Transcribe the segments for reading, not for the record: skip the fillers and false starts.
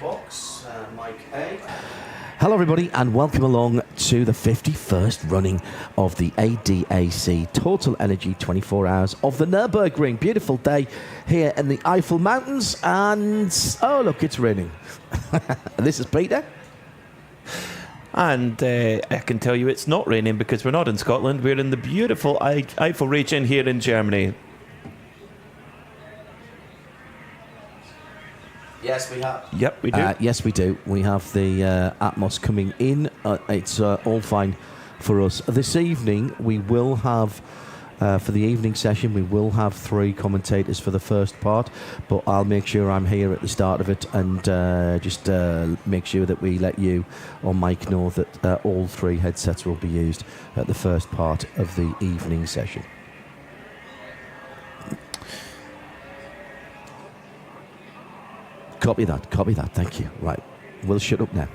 box, Mike A. Hello everybody and welcome along to the 51st running of the ADAC TotalEnergies 24 hours of the Nürburgring. Beautiful day here in the Eiffel Mountains and, oh look, it's raining. This is Peter. And I can tell you it's not raining because we're not in Scotland. We're in the beautiful Eiffel region here in Germany. Yes, we have. Yep, we do. Yes, we do. We have the Atmos coming in. It's all fine for us. This evening, we will have, for the evening session, we will have 3 commentators for the first part, but I'll make sure I'm here at the start of it and just make sure that we let you or Mike know that all 3 headsets will be used at the first part of the evening session. Copy that, thank you. Right, we'll shut up now.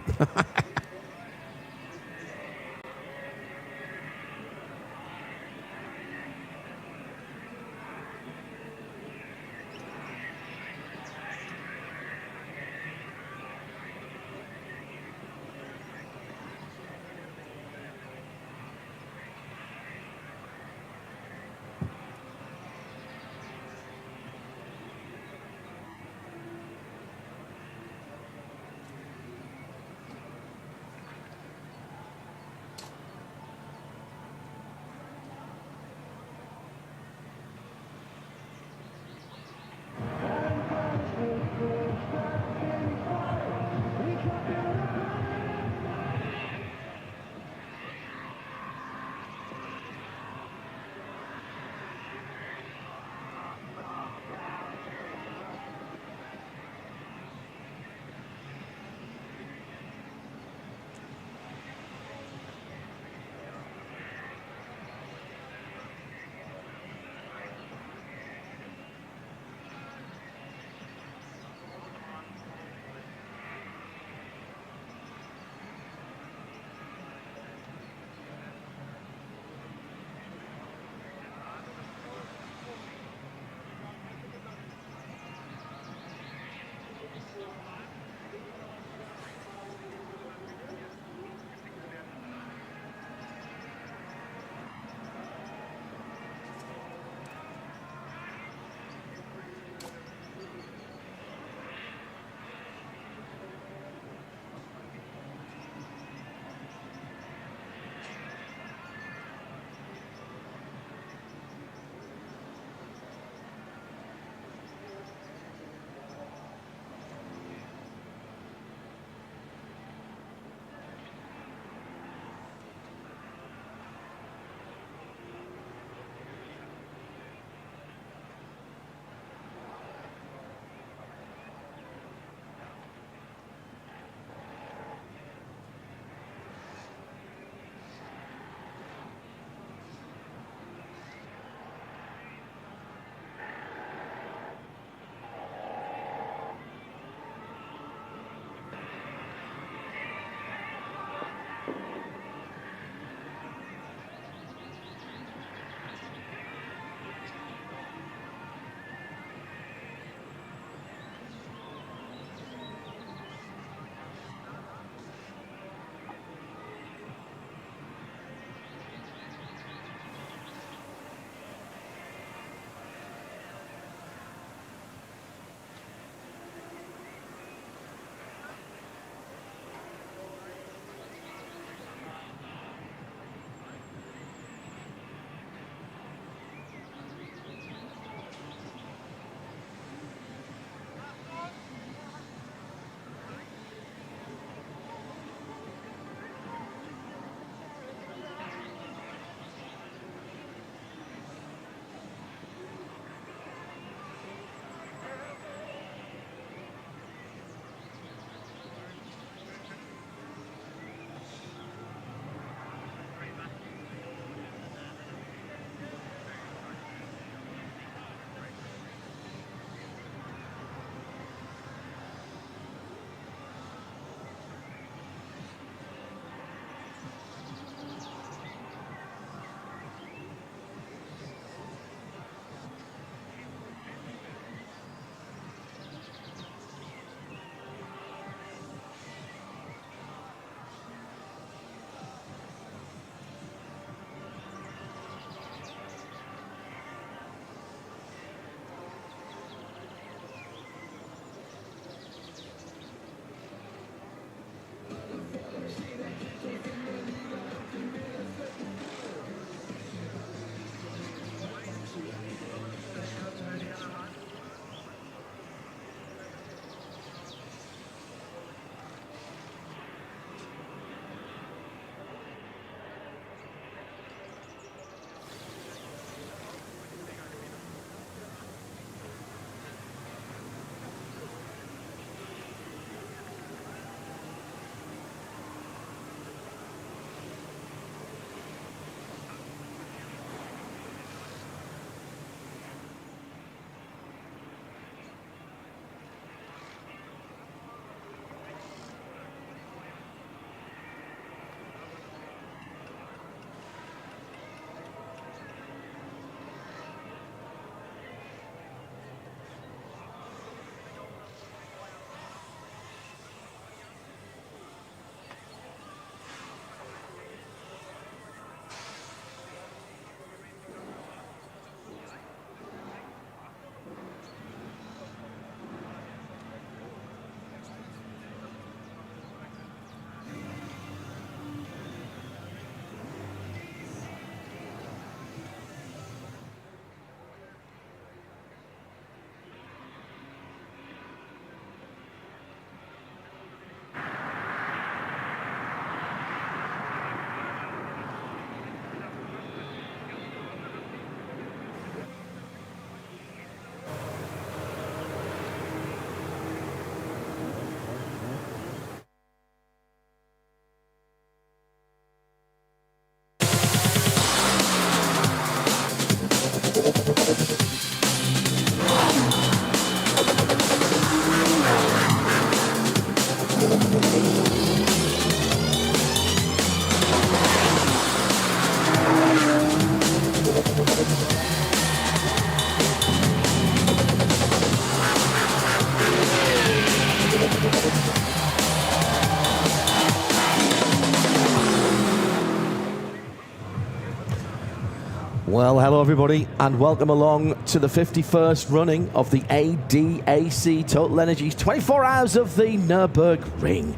Well, hello everybody, and welcome along to the 51st running of the ADAC TotalEnergies 24 hours of the Nürburgring.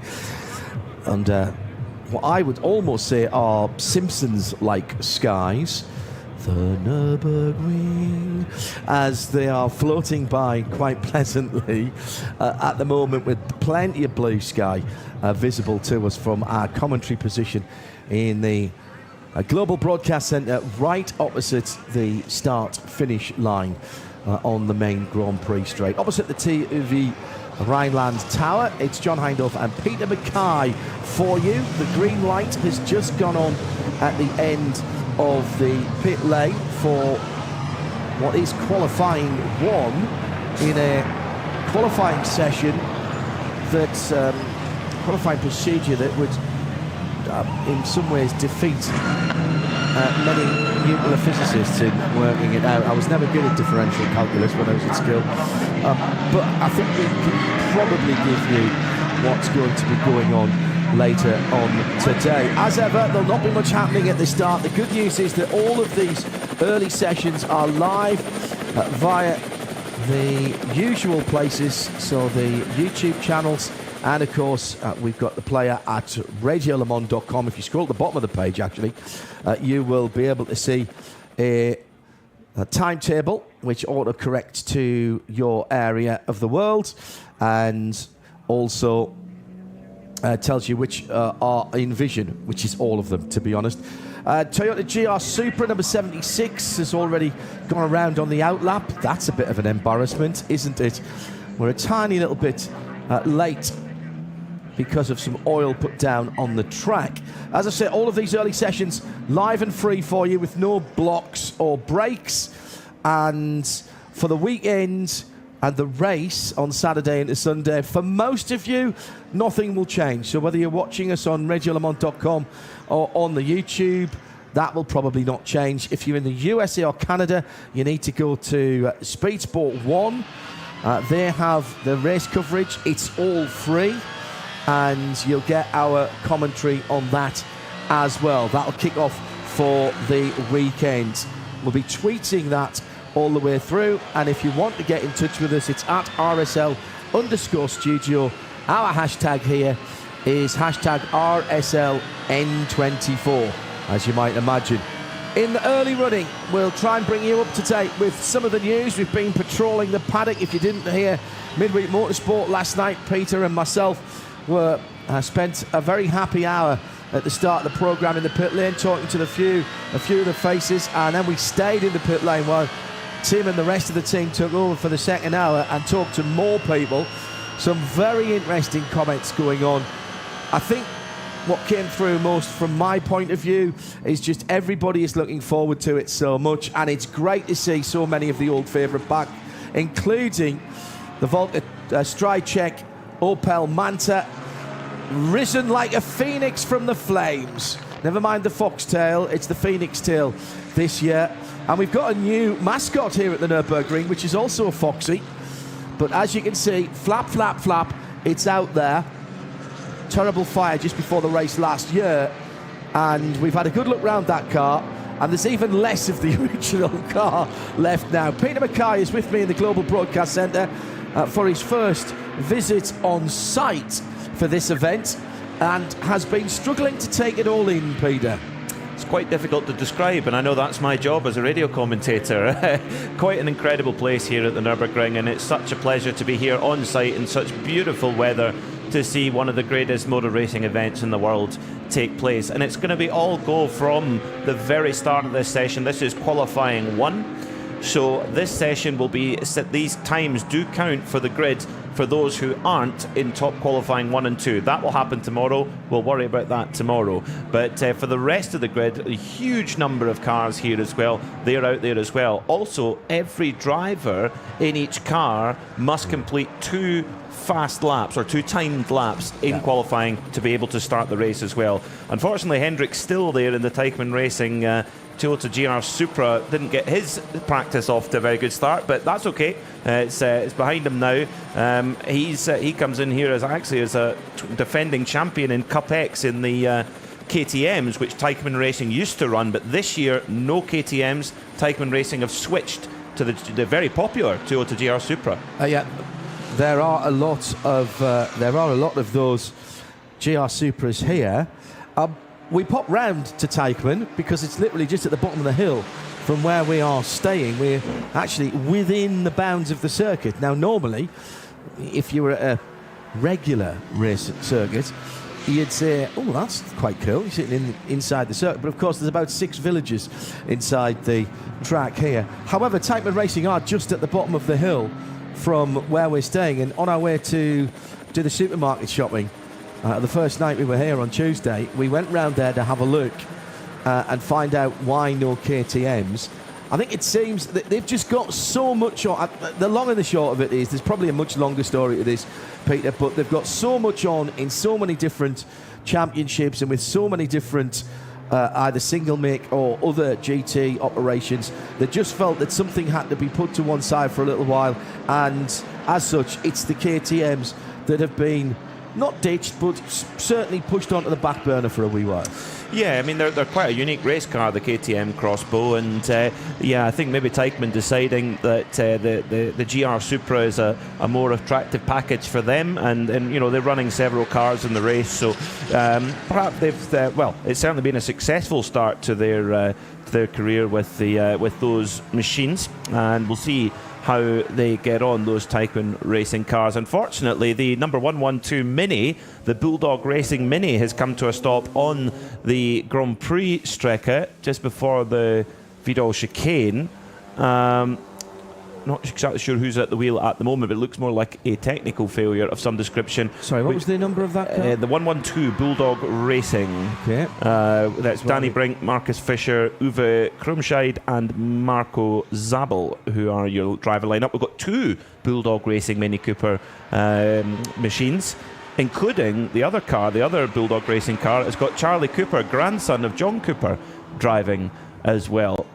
And what I would almost say are Simpsons-like skies. The Nürburgring, as they are floating by quite pleasantly at the moment, with plenty of blue sky visible to us from our commentary position in the Global Broadcast Centre, right opposite the start-finish line on the main Grand Prix straight. Opposite the TV Rhineland Tower, it's John Hindhaugh and Peter Mackay for you. The green light has just gone on at the end of the pit lane for what is qualifying one in a qualifying session that's qualifying procedure that would in some ways defeat many nuclear physicists in working it out. I was never good at differential calculus when I was at school, but I think we can probably give you what's going to be going on later on today. As ever, there'll not be much happening at the start. The good news is that all of these early sessions are live via the usual places, so the YouTube channels, and of course we've got the player at radiolemans.com. If you scroll at the bottom of the page, actually, you will be able to see a timetable which auto-corrects to your area of the world, and also tells you which are in vision, which is all of them, to be honest. Toyota GR Supra number 76 has already gone around on the outlap. That's a bit of an embarrassment, isn't it? We're a tiny little bit late because of some oil put down on the track. As I said, all of these early sessions live and free for you with no blocks or breaks. And for the weekend and the race on Saturday into Sunday, for most of you, nothing will change. So whether you're watching us on radiolemans.com or on the YouTube, that will probably not change. If you're in the USA or Canada, you need to go to Speed Sport 1. They have the race coverage. It's all free, and you'll get our commentary on that as well. That'll kick off for the weekend. We'll be tweeting that all the way through, and if you want to get in touch with us, it's at RSL_studio. Our hashtag here is hashtag RSLN24, as you might imagine. In the early running, we'll try and bring you up to date with some of the news. We've been patrolling the paddock. If you didn't hear Midweek Motorsport last night, Peter and myself were spent a very happy hour at the start of the programme in the pit lane, talking to a few of the faces, and then we stayed in the pit lane while Tim and the rest of the team took over for the second hour and talked to more people. Some very interesting comments going on. I think what came through most from my point of view is just everybody is looking forward to it so much, and it's great to see so many of the old favourite back, including the Volta Stride Check Opel Manta, risen like a phoenix from the flames. Never mind the foxtail, it's the phoenix tail this year. And we've got a new mascot here at the Nürburgring, which is also a foxy. But as you can see, flap, flap, flap, it's out there. Terrible fire just before the race last year. And we've had a good look round that car, and there's even less of the original car left now. Peter Mackay is with me in the Global Broadcast Centre for his first visit on site for this event, and has been struggling to take it all in, Peter. It's quite difficult to describe, and I know that's my job as a radio commentator. Quite an incredible place here at the Nürburgring, and it's such a pleasure to be here on site in such beautiful weather to see one of the greatest motor racing events in the world take place. And it's going to be all go from the very start of this session. This is qualifying one. So this session will be, these times do count for the grid for those who aren't in top qualifying 1 and 2. That will happen tomorrow. We'll worry about that tomorrow. But for the rest of the grid, a huge number of cars here as well. They're out there as well. Also, every driver in each car must complete 2 fast laps or 2 timed laps in qualifying to be able to start the race as well. Unfortunately, Hendrick's still there in the Teichmann Racing Toyota GR Supra. Didn't get his practice off to a very good start, but that's okay. It's behind him now. He comes in here as a defending champion in Cup X in the KTMs, which Teichmann Racing used to run, but this year no KTMs. Teichmann Racing have switched to the very popular Toyota GR Supra. There are a lot of those GR Supras here. We pop round to Teichmann because it's literally just at the bottom of the hill from where we are staying. We're actually within the bounds of the circuit. Now, normally, if you were at a regular race circuit, you'd say, oh, that's quite cool, you're sitting inside the circuit. But of course, there's about 6 villages inside the track here. However, Teichmann Racing are just at the bottom of the hill from where we're staying, and on our way to do the supermarket shopping. The first night we were here on Tuesday, we went round there to have a look and find out why no KTMs. I think it seems that they've just got so much on. The long and the short of it is, there's probably a much longer story to this, Peter, but they've got so much on in so many different championships and with so many different either single make or other GT operations. They just felt that something had to be put to one side for a little while, and as such, it's the KTMs that have been not ditched, but certainly pushed onto the back burner for a wee while. Yeah, I mean, they're quite a unique race car, the KTM Crossbow, and I think maybe Teichmann deciding that the GR Supra is a more attractive package for them, and they're running several cars in the race, so perhaps they've it's certainly been a successful start to their career with those machines, and we'll see how they get on, those Teichmann Racing cars. Unfortunately, the number 112 Mini, the Bulldog Racing Mini, has come to a stop on the Grand Prix Strecke just before the Vidal chicane. Not exactly sure who's at the wheel at the moment, but it looks more like a technical failure of some description. Sorry, what was the number of that car? The 112 Bulldog Racing. Okay. That's Danny Brink, Marcus Fischer, Uwe Krumscheid and Marco Zabel, who are your driver lineup. We've got 2 Bulldog Racing Mini Cooper machines, including the other car, the other Bulldog Racing car. It's got Charlie Cooper, grandson of John Cooper, driving as well.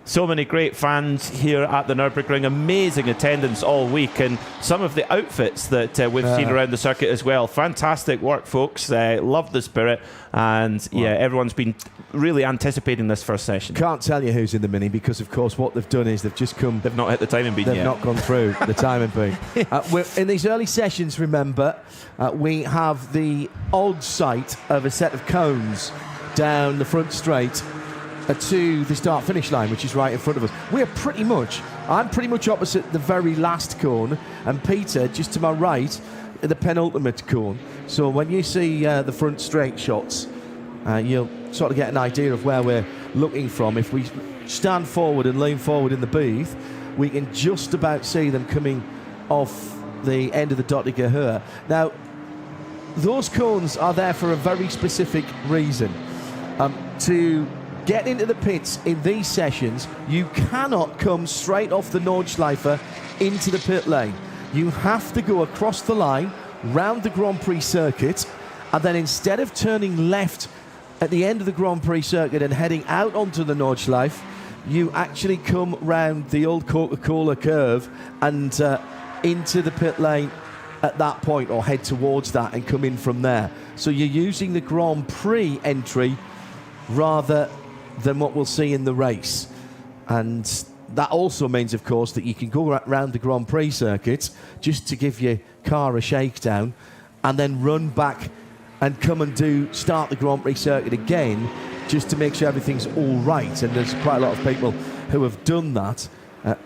So many great fans here at the Nürburgring. Amazing attendance all week, and some of the outfits that we've seen around the circuit as well. Fantastic work, folks. Love the spirit, and everyone's been really anticipating this first session. Can't tell you who's in the Mini because, of course, what they've done is they've just come. They've not hit the timing beam yet. They've not gone through the timing beam. We're in these early sessions, remember, we have the odd sight of a set of cones down the front straight to the start-finish line, which is right in front of us. I'm pretty much opposite the very last cone, and Peter just to my right, the penultimate cone. So when you see the front straight shots, you'll sort of get an idea of where we're looking from. If we stand forward and lean forward in the booth, we can just about see them coming off the end of the Dottinger Höhe. Now, those cones are there for a very specific reason. To get into the pits in these sessions, you cannot come straight off the Nordschleife into the pit lane. You have to go across the line, round the Grand Prix circuit, and then instead of turning left at the end of the Grand Prix circuit and heading out onto the Nordschleife, you actually come round the old Coca-Cola curve and into the pit lane at that point, or head towards that and come in from there. So you're using the Grand Prix entry rather than what we'll see in the race. And that also means, of course, that you can go around the Grand Prix circuit just to give your car a shakedown and then run back and come and start the Grand Prix circuit again just to make sure everything's all right. And there's quite a lot of people who have done that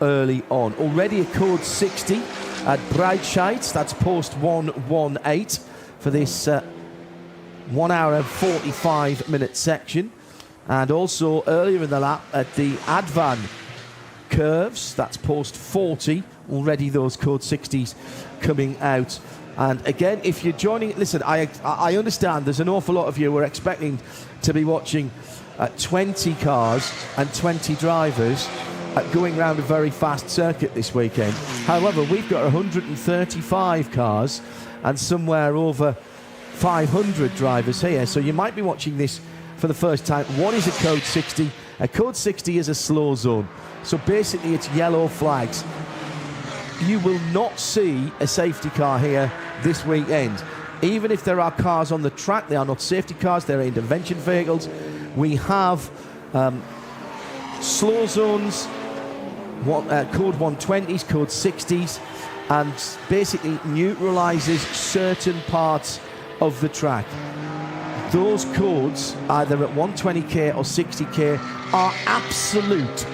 early on. Already a code 60 at Breitscheid. That's post 118 for this 1 hour and 45 minute section. And also earlier in the lap at the Advan curves. That's post 40. Already those code 60s coming out. And again, if you're joining, listen, I understand there's an awful lot of you who are expecting to be watching 20 cars and 20 drivers going around a very fast circuit this weekend. However, we've got 135 cars and somewhere over 500 drivers here, so you might be watching this for the first time. What is a code 60? A code 60 is a slow zone, so basically it's yellow flags. You will not see a safety car here this weekend. Even if there are cars on the track, they are not safety cars, they're intervention vehicles. We have slow zones, code 120s, code 60s, and basically neutralises certain parts of the track. Those codes, either at 120k or 60k, are absolute.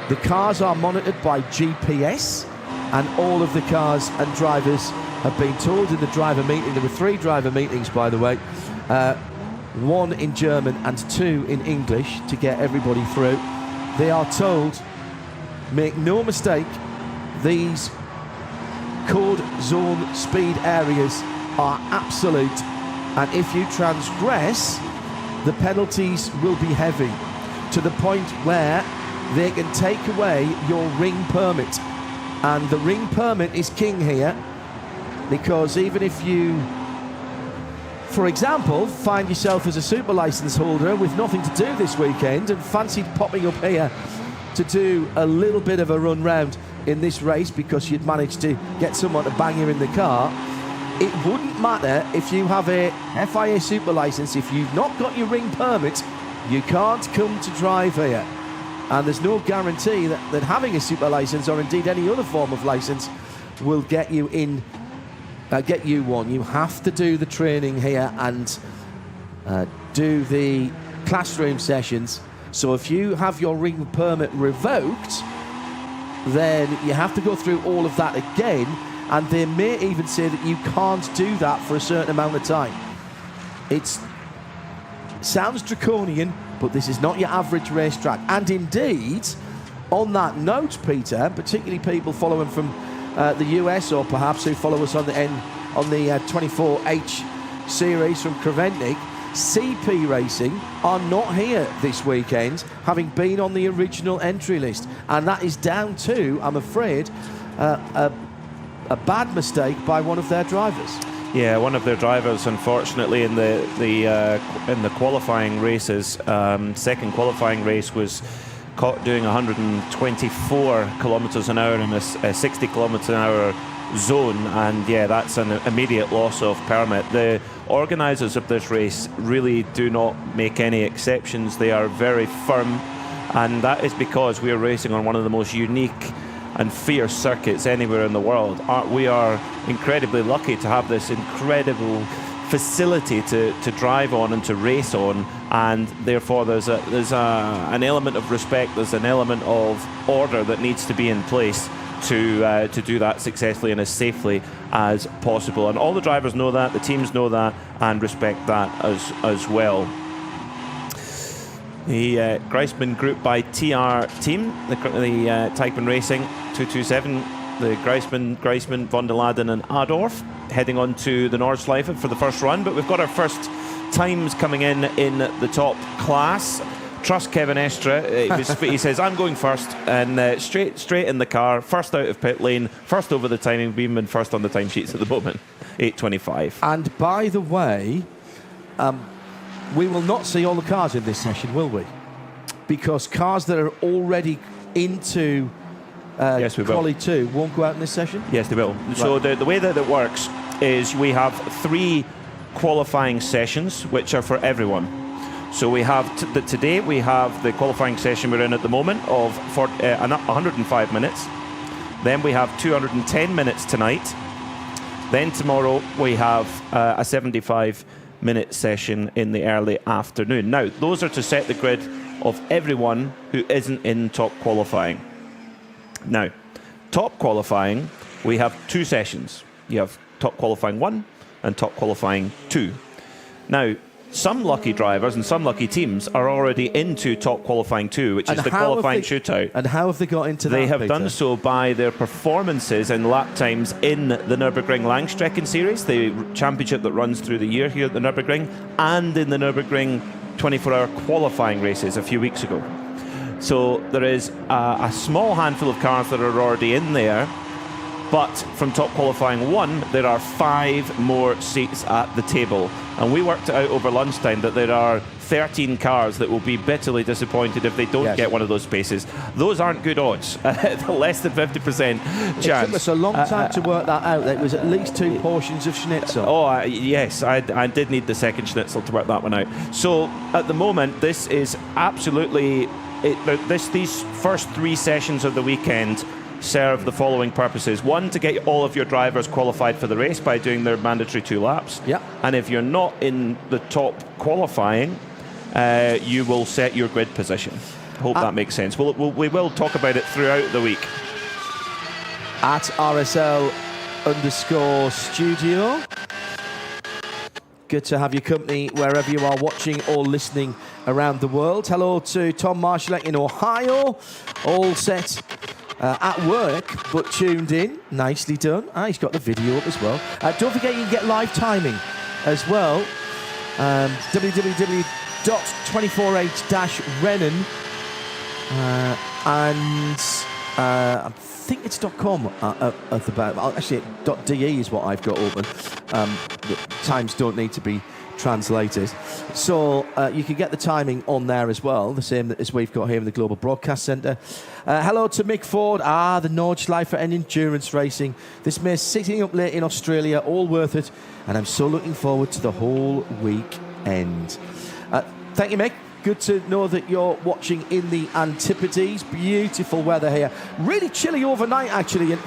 The cars are monitored by GPS, and all of the cars and drivers have been told in the driver meeting. There were 3 driver meetings, by the way, 1 in German and 2 in English to get everybody through. They are told, make no mistake, these code zone speed areas are absolute, and if you transgress, the penalties will be heavy, to the point where they can take away your ring permit. And the ring permit is king here, because even if you, for example, find yourself as a super license holder with nothing to do this weekend and fancied popping up here to do a little bit of a run round in this race because you'd managed to get someone to bang you in the car, it wouldn't matter if you have a FIA super license. If you've not got your ring permit, you can't come to drive here. And there's no guarantee that having a super license, or indeed any other form of license, will get you in, get you one. You have to do the training here and do the classroom sessions. So if you have your ring permit revoked, then you have to go through all of that again, and they may even say that you can't do that for a certain amount of time. It sounds draconian, but this is not your average racetrack. And indeed, on that note, Peter, particularly people following from the US, or perhaps who follow us on the 24h series from Creventic, CP Racing are not here this weekend, having been on the original entry list, and that is down to, I'm afraid, a bad mistake by one of their drivers. Yeah, one of their drivers, unfortunately, in the qualifying races, second qualifying race, was caught doing 124 kilometres an hour in a 60 kilometre an hour zone, and yeah, that's an immediate loss of permit. The organisers of this race really do not make any exceptions. They are very firm, and that is because we are racing on one of the most unique and fierce circuits anywhere in the world. We are incredibly lucky to have this incredible facility to drive on and to race on, and therefore there's an element of respect, there's an element of order that needs to be in place to do that successfully and as safely as possible. And all the drivers know that, the teams know that, and respect that as well. The Greisman Group by TR team, the Teichmann Racing 227, the Greisman, von der Laden and Adorf heading on to the Nordschleife for the first run. But we've got our first times coming in the top class. Trust Kevin Estra. He says, I'm going first, and straight in the car, first out of pit lane, first over the timing beam, and first on the timesheets at the moment, 8:25. And by the way, we will not see all the cars in this session, will we? Because cars that are already into yes, we Quali 2 won't go out in this session? Yes, they will. Right. So the way that it works is we have 3 qualifying sessions, which are for everyone. So we have today we have the qualifying session we're in at the moment of 105 minutes. Then we have 210 minutes tonight. Then tomorrow we have a 75-minute session in the early afternoon. Now, those are to set the grid of everyone who isn't in top qualifying. Now, top qualifying, we have 2 sessions. You have top qualifying 1 and top qualifying 2. Now, some lucky drivers and some lucky teams are already into Top Qualifying 2, which is the qualifying shootout. And how have they got into that, They have Peter? done so by their performances and lap times in the Nürburgring Langstrecken Series, the championship that runs through the year here at the Nürburgring, and in the Nürburgring 24-hour qualifying races a few weeks ago. So there is a small handful of cars that are already in there, but from Top Qualifying 1, there are 5 more seats at the table. And we worked it out over lunchtime that there are 13 cars that will be bitterly disappointed if they don't get one of those spaces. Those aren't good odds. Less than 50% chance. It took us a long time to work that out. It was at least 2 portions of schnitzel. Oh, yes, I did need the second schnitzel to work that one out. So at the moment, this is absolutely... These first 3 sessions of the weekend serve the following purposes. 1, to get all of your drivers qualified for the race by doing their mandatory 2 laps. Yeah. And if you're not in the top qualifying, you will set your grid position. Hope that makes sense. We will talk about it throughout the week. At RSL_studio. Good to have your company wherever you are watching or listening around the world. Hello to Tom Marshall in Ohio. All set at work, but tuned in. Nicely done. He's got the video up as well. Don't forget you can get live timing as well. www.24h-rennen and I think it's .com at the back. Actually, .de is what I've got open. The times don't need to be translated. So you can get the timing on there as well, the same as we've got here in the Global Broadcast Centre. Hello to Mick Ford. The Nordschleife and endurance racing. This may sitting up late in Australia, all worth it. And I'm so looking forward to the whole weekend. Thank you, Mick. Good to know that you're watching in the Antipodes. Beautiful weather here. Really chilly overnight, actually. And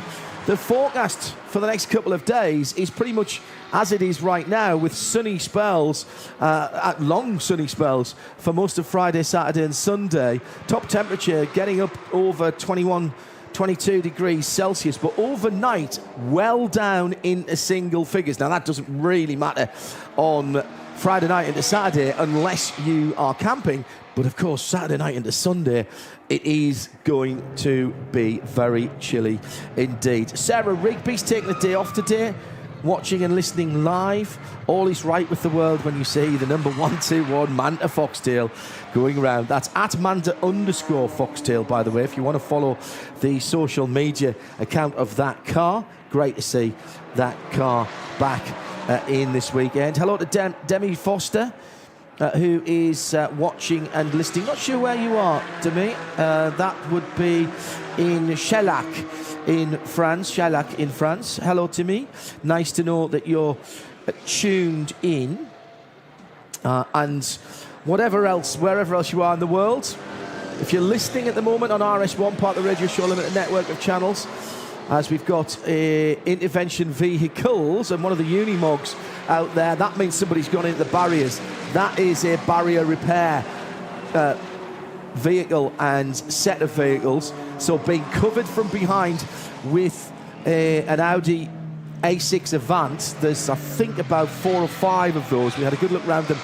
the forecast for the next couple of days is pretty much as it is right now, with sunny spells, long sunny spells for most of Friday, Saturday and Sunday. Top temperature getting up over 21, 22 degrees Celsius, but overnight well down into single figures. Now that doesn't really matter on Friday night into Saturday unless you are camping, but of course Saturday night into Sunday it is going to be very chilly indeed. Sarah Rigby's taking the day off today, watching and listening live. All is right with the world when you see the number 121 Manta Foxtail going around. That's at Manta_Foxtail, by the way, if you want to follow the social media account of that car. Great to see that car back in this weekend. Hello to Demi Foster, who is watching and listening. Not sure where you are, Demi. That would be in Shellac in France. Hello, Timmy. Nice to know that you're tuned in. And whatever else, wherever else you are in the world, if you're listening at the moment on RS1, part of the Radio Show Limited network of channels, as we've got intervention vehicles and one of the Unimogs out there, that means somebody's gone into the barriers. That is a barrier repair vehicle and set of vehicles. So being covered from behind with an Audi A6 Avant, there's I think about 4 or 5 of those. We had a good look around them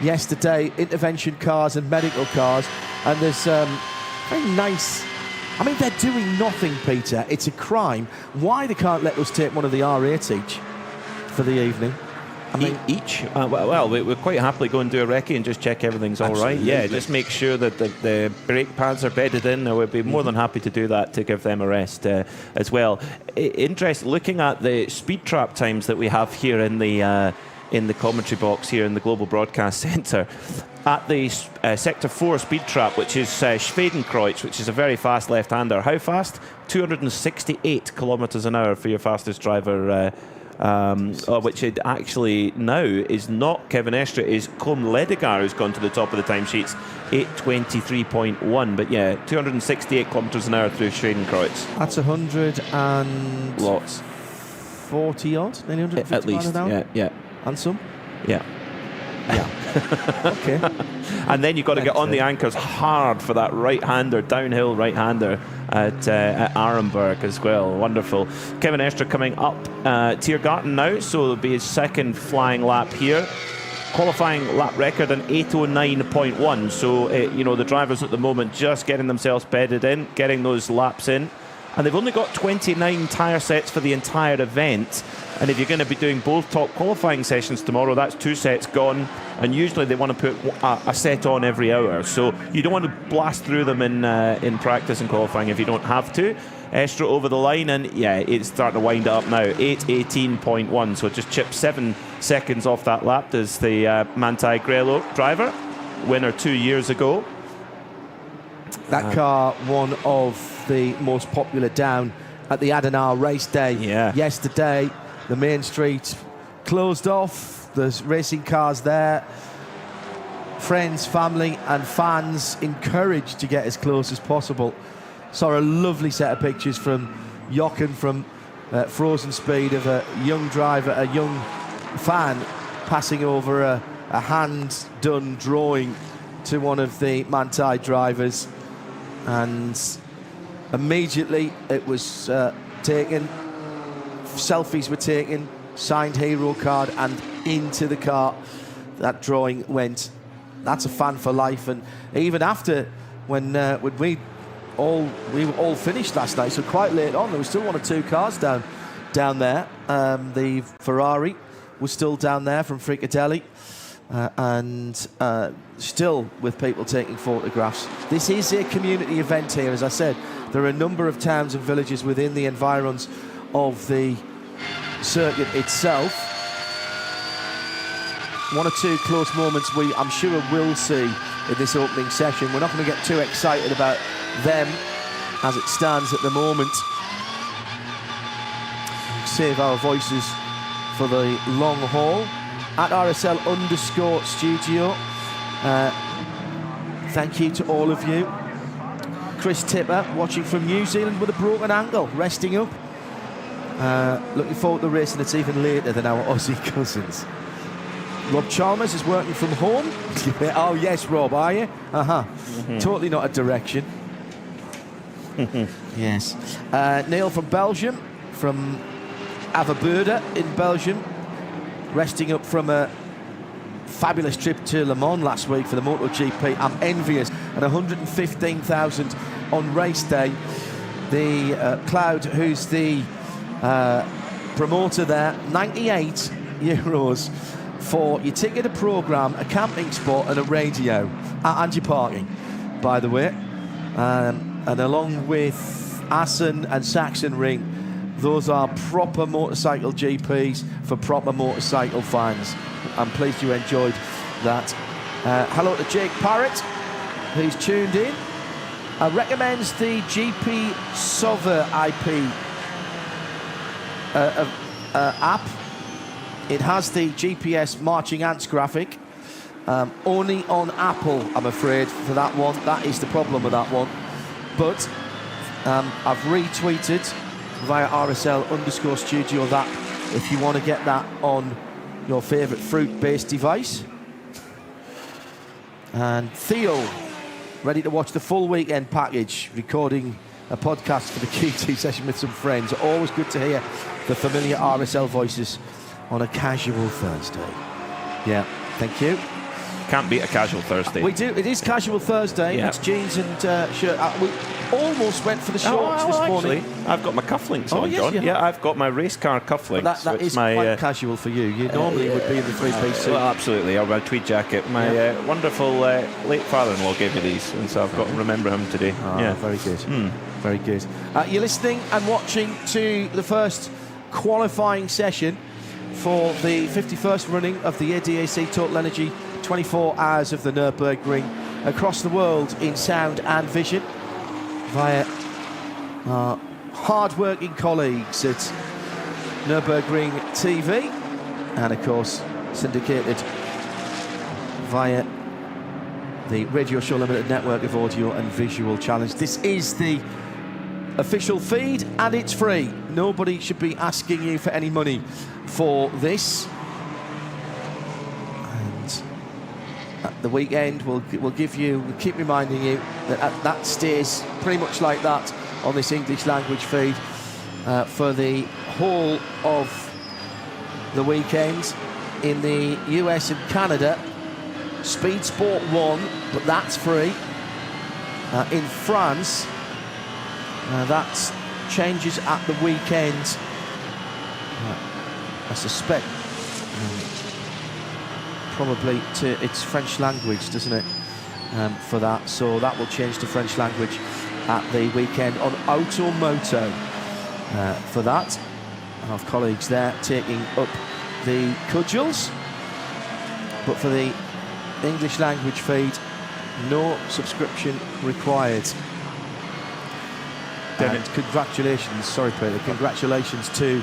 yesterday, intervention cars and medical cars, and there's very nice. I mean, they're doing nothing, Peter. It's a crime. Why they can't let us take one of the R8 each for the evening? I mean, each? We're quite happily go and do a recce and just check everything's all right. Yeah, just make sure that the brake pads are bedded in. I would be more than happy to do that to give them a rest as well. Interesting, looking at the speed trap times that we have here in the commentary box here in the Global Broadcast Centre. At the Sector 4 speed trap, which is Schwedenkreuz, which is a very fast left-hander. How fast? 268 kilometres an hour for your fastest driver, which it actually now is not Kevin Estre, is Colm Ledegar who's gone to the top of the timesheets, 8:23.1. But yeah, 268 kilometres an hour through Schwedenkreuz. That's 100 and... Lots. 40 odd? 150 at least, yeah. And some? Yeah. Okay. And then you've got to get on the anchors hard for that right-hander, downhill right-hander at Arenberg as well. Wonderful. Kevin Estre coming up Tiergarten now, so it'll be his second flying lap here. qualifying lap record an 8:09.1. So, the drivers at the moment just getting themselves bedded in, getting those laps in. And they've only got 29 tyre sets for the entire event. And if you're going to be doing both top qualifying sessions tomorrow, that's 2 sets gone. And usually they want to put a set on every hour. So you don't want to blast through them in practice and qualifying if you don't have to. Estra over the line, and yeah, it's starting to wind it up now. 8:18.1, so it just chipped 7 seconds off that lap. There's the Manthey Grelo driver, winner 2 years ago. That car, one of the most popular down at the Adenar race day yesterday. The main street closed off. There's racing cars there. Friends, family and fans encouraged to get as close as possible. Saw a lovely set of pictures from Jochen from Frozen Speed of a young driver, a young fan passing over a hand-done drawing to one of the Manthey drivers, and immediately it was taken, selfies were taken, signed hero card, and into the car that drawing went. That's a fan for life. And even after when we were all finished last night, so quite late on, there was still 1 or 2 cars down there. The Ferrari was still down there from Frickadelli, and still with people taking photographs. This is a community event here, as I said. There are a number of towns and villages within the environs of the circuit itself. 1 or 2 close moments I'm sure we'll see in this opening session. We're not going to get too excited about them as it stands at the moment. Save our voices for the long haul. At RSL_studio. Thank you to all of you. Chris Tipper watching from New Zealand with a broken ankle, resting up. Looking forward to racing. It's even later than our Aussie cousins. Rob Chalmers is working from home. Oh yes, Rob, are you? Totally not a direction. Yes. Neil from Belgium, from Avaberda in Belgium, resting up from a fabulous trip to Le Mans last week for the MotoGP. I'm envious. And 115,000 on race day. The Cloud, who's the promoter there, €98 for your ticket, a programme, a camping spot and a radio, and your parking, by the way. And along with Assen and Sachsenring, those are proper motorcycle GPs for proper motorcycle fans. I'm pleased you enjoyed that. Hello to Jake Parrott, who's tuned in. Recommends the GP Sova IP app. It has the GPS marching ants graphic. Only on Apple, I'm afraid, for that one. That is the problem with that one. But I've retweeted via RSL_studio that if you want to get that on your favourite fruit-based device. And Theo, ready to watch the full weekend package, recording a podcast for the Q2 session with some friends. Always good to hear the familiar RSL voices on a casual Thursday. Yeah, thank you. Can't beat a casual Thursday. We do. It is casual Thursday. Yeah. It's jeans and shirt. We almost went for the shorts this morning. Actually, I've got my cufflinks on, yes, John. you Yeah, have. I've got my race car cufflinks. That is quite casual for you. You normally would be in the three-piece suit. Well, absolutely. I'll wear a tweed jacket. My wonderful late father-in-law gave me these, and so I've got to remember him today. Very good. Very good. You're listening and watching to the first qualifying session for the 51st running of the ADAC TotalEnergies 24 hours of the Nürburgring across the world in sound and vision via our hard-working colleagues at Nürburgring TV, and of course syndicated via the Radio Show Limited network of audio and visual channels. This is the official feed and it's free. Nobody should be asking you for any money for this. At the weekend, we'll keep reminding you that that stays pretty much like that on this English language feed for the whole of the weekend. In the US and Canada, Speed Sport 1, but that's free. In France, that changes at the weekend. I suspect probably to its French language, doesn't it, for that? So that will change to French language at the weekend on Automoto. For that, our colleagues there taking up the cudgels, but for the English language feed, no subscription required. And congratulations, sorry Peter, congratulations to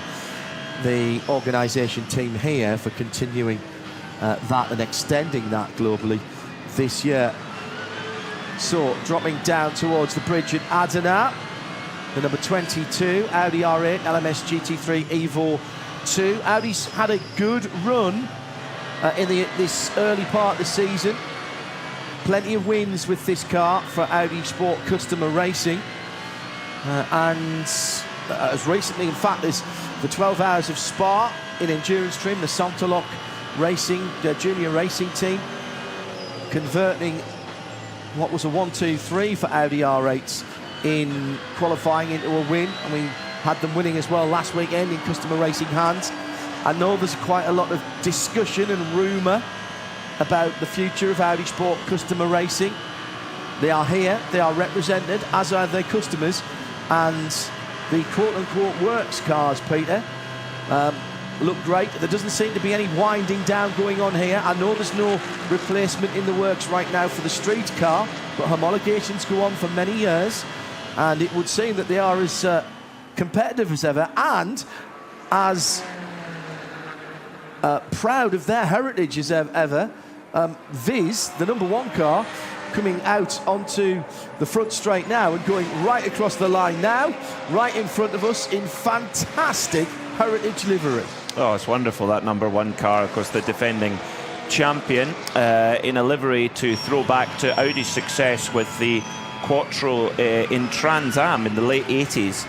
the organisation team here for continuing that and extending that globally this year. So dropping down towards the bridge at Adana, the number 22 Audi R8 LMS GT3 Evo 2. Audi's had a good run in this early part of the season. Plenty of wins with this car for Audi Sport Customer Racing. And as recently, in fact, as the 12 Hours of Spa in Endurance Trim, the Santalok Racing, junior racing team, converting what was a 1-2-3 for Audi R8s in qualifying into a win. And we had them winning as well last weekend in Customer Racing Hands. I know there's quite a lot of discussion and rumour about the future of Audi Sport Customer Racing. They are here, they are represented, as are their customers, and the quote-unquote works cars, Peter, look great. There doesn't seem to be any winding down going on here. I know there's no replacement in the works right now for the street car, but homologations go on for many years, and it would seem that they are as competitive as ever, and as proud of their heritage as ever. Viz, the number one car, coming out onto the front straight now and going right across the line now, right in front of us in fantastic heritage livery. Oh, it's wonderful, that number one car, of course, the defending champion, in a livery to throw back to Audi's success with the Quattro in Trans Am in the late 80s,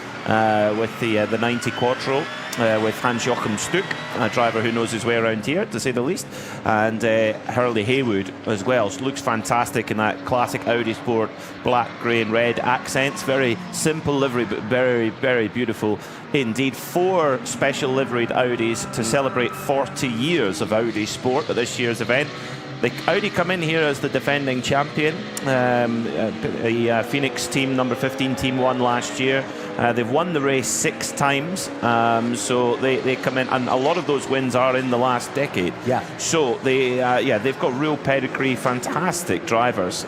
with the 90 Quattro. With Hans-Joachim Stuck, a driver who knows his way around here, to say the least, and Hurley Haywood as well. So looks fantastic in that classic Audi Sport black, grey and red accents. Very simple livery, but very, very beautiful indeed. 4 special liveried Audis to celebrate 40 years of Audi Sport at this year's event. The Audi come in here as the defending champion. The Phoenix team, number 15 team, won last year. They've won the race 6 times, so they come in, and a lot of those wins are in the last decade. Yeah. So they've got real pedigree, fantastic drivers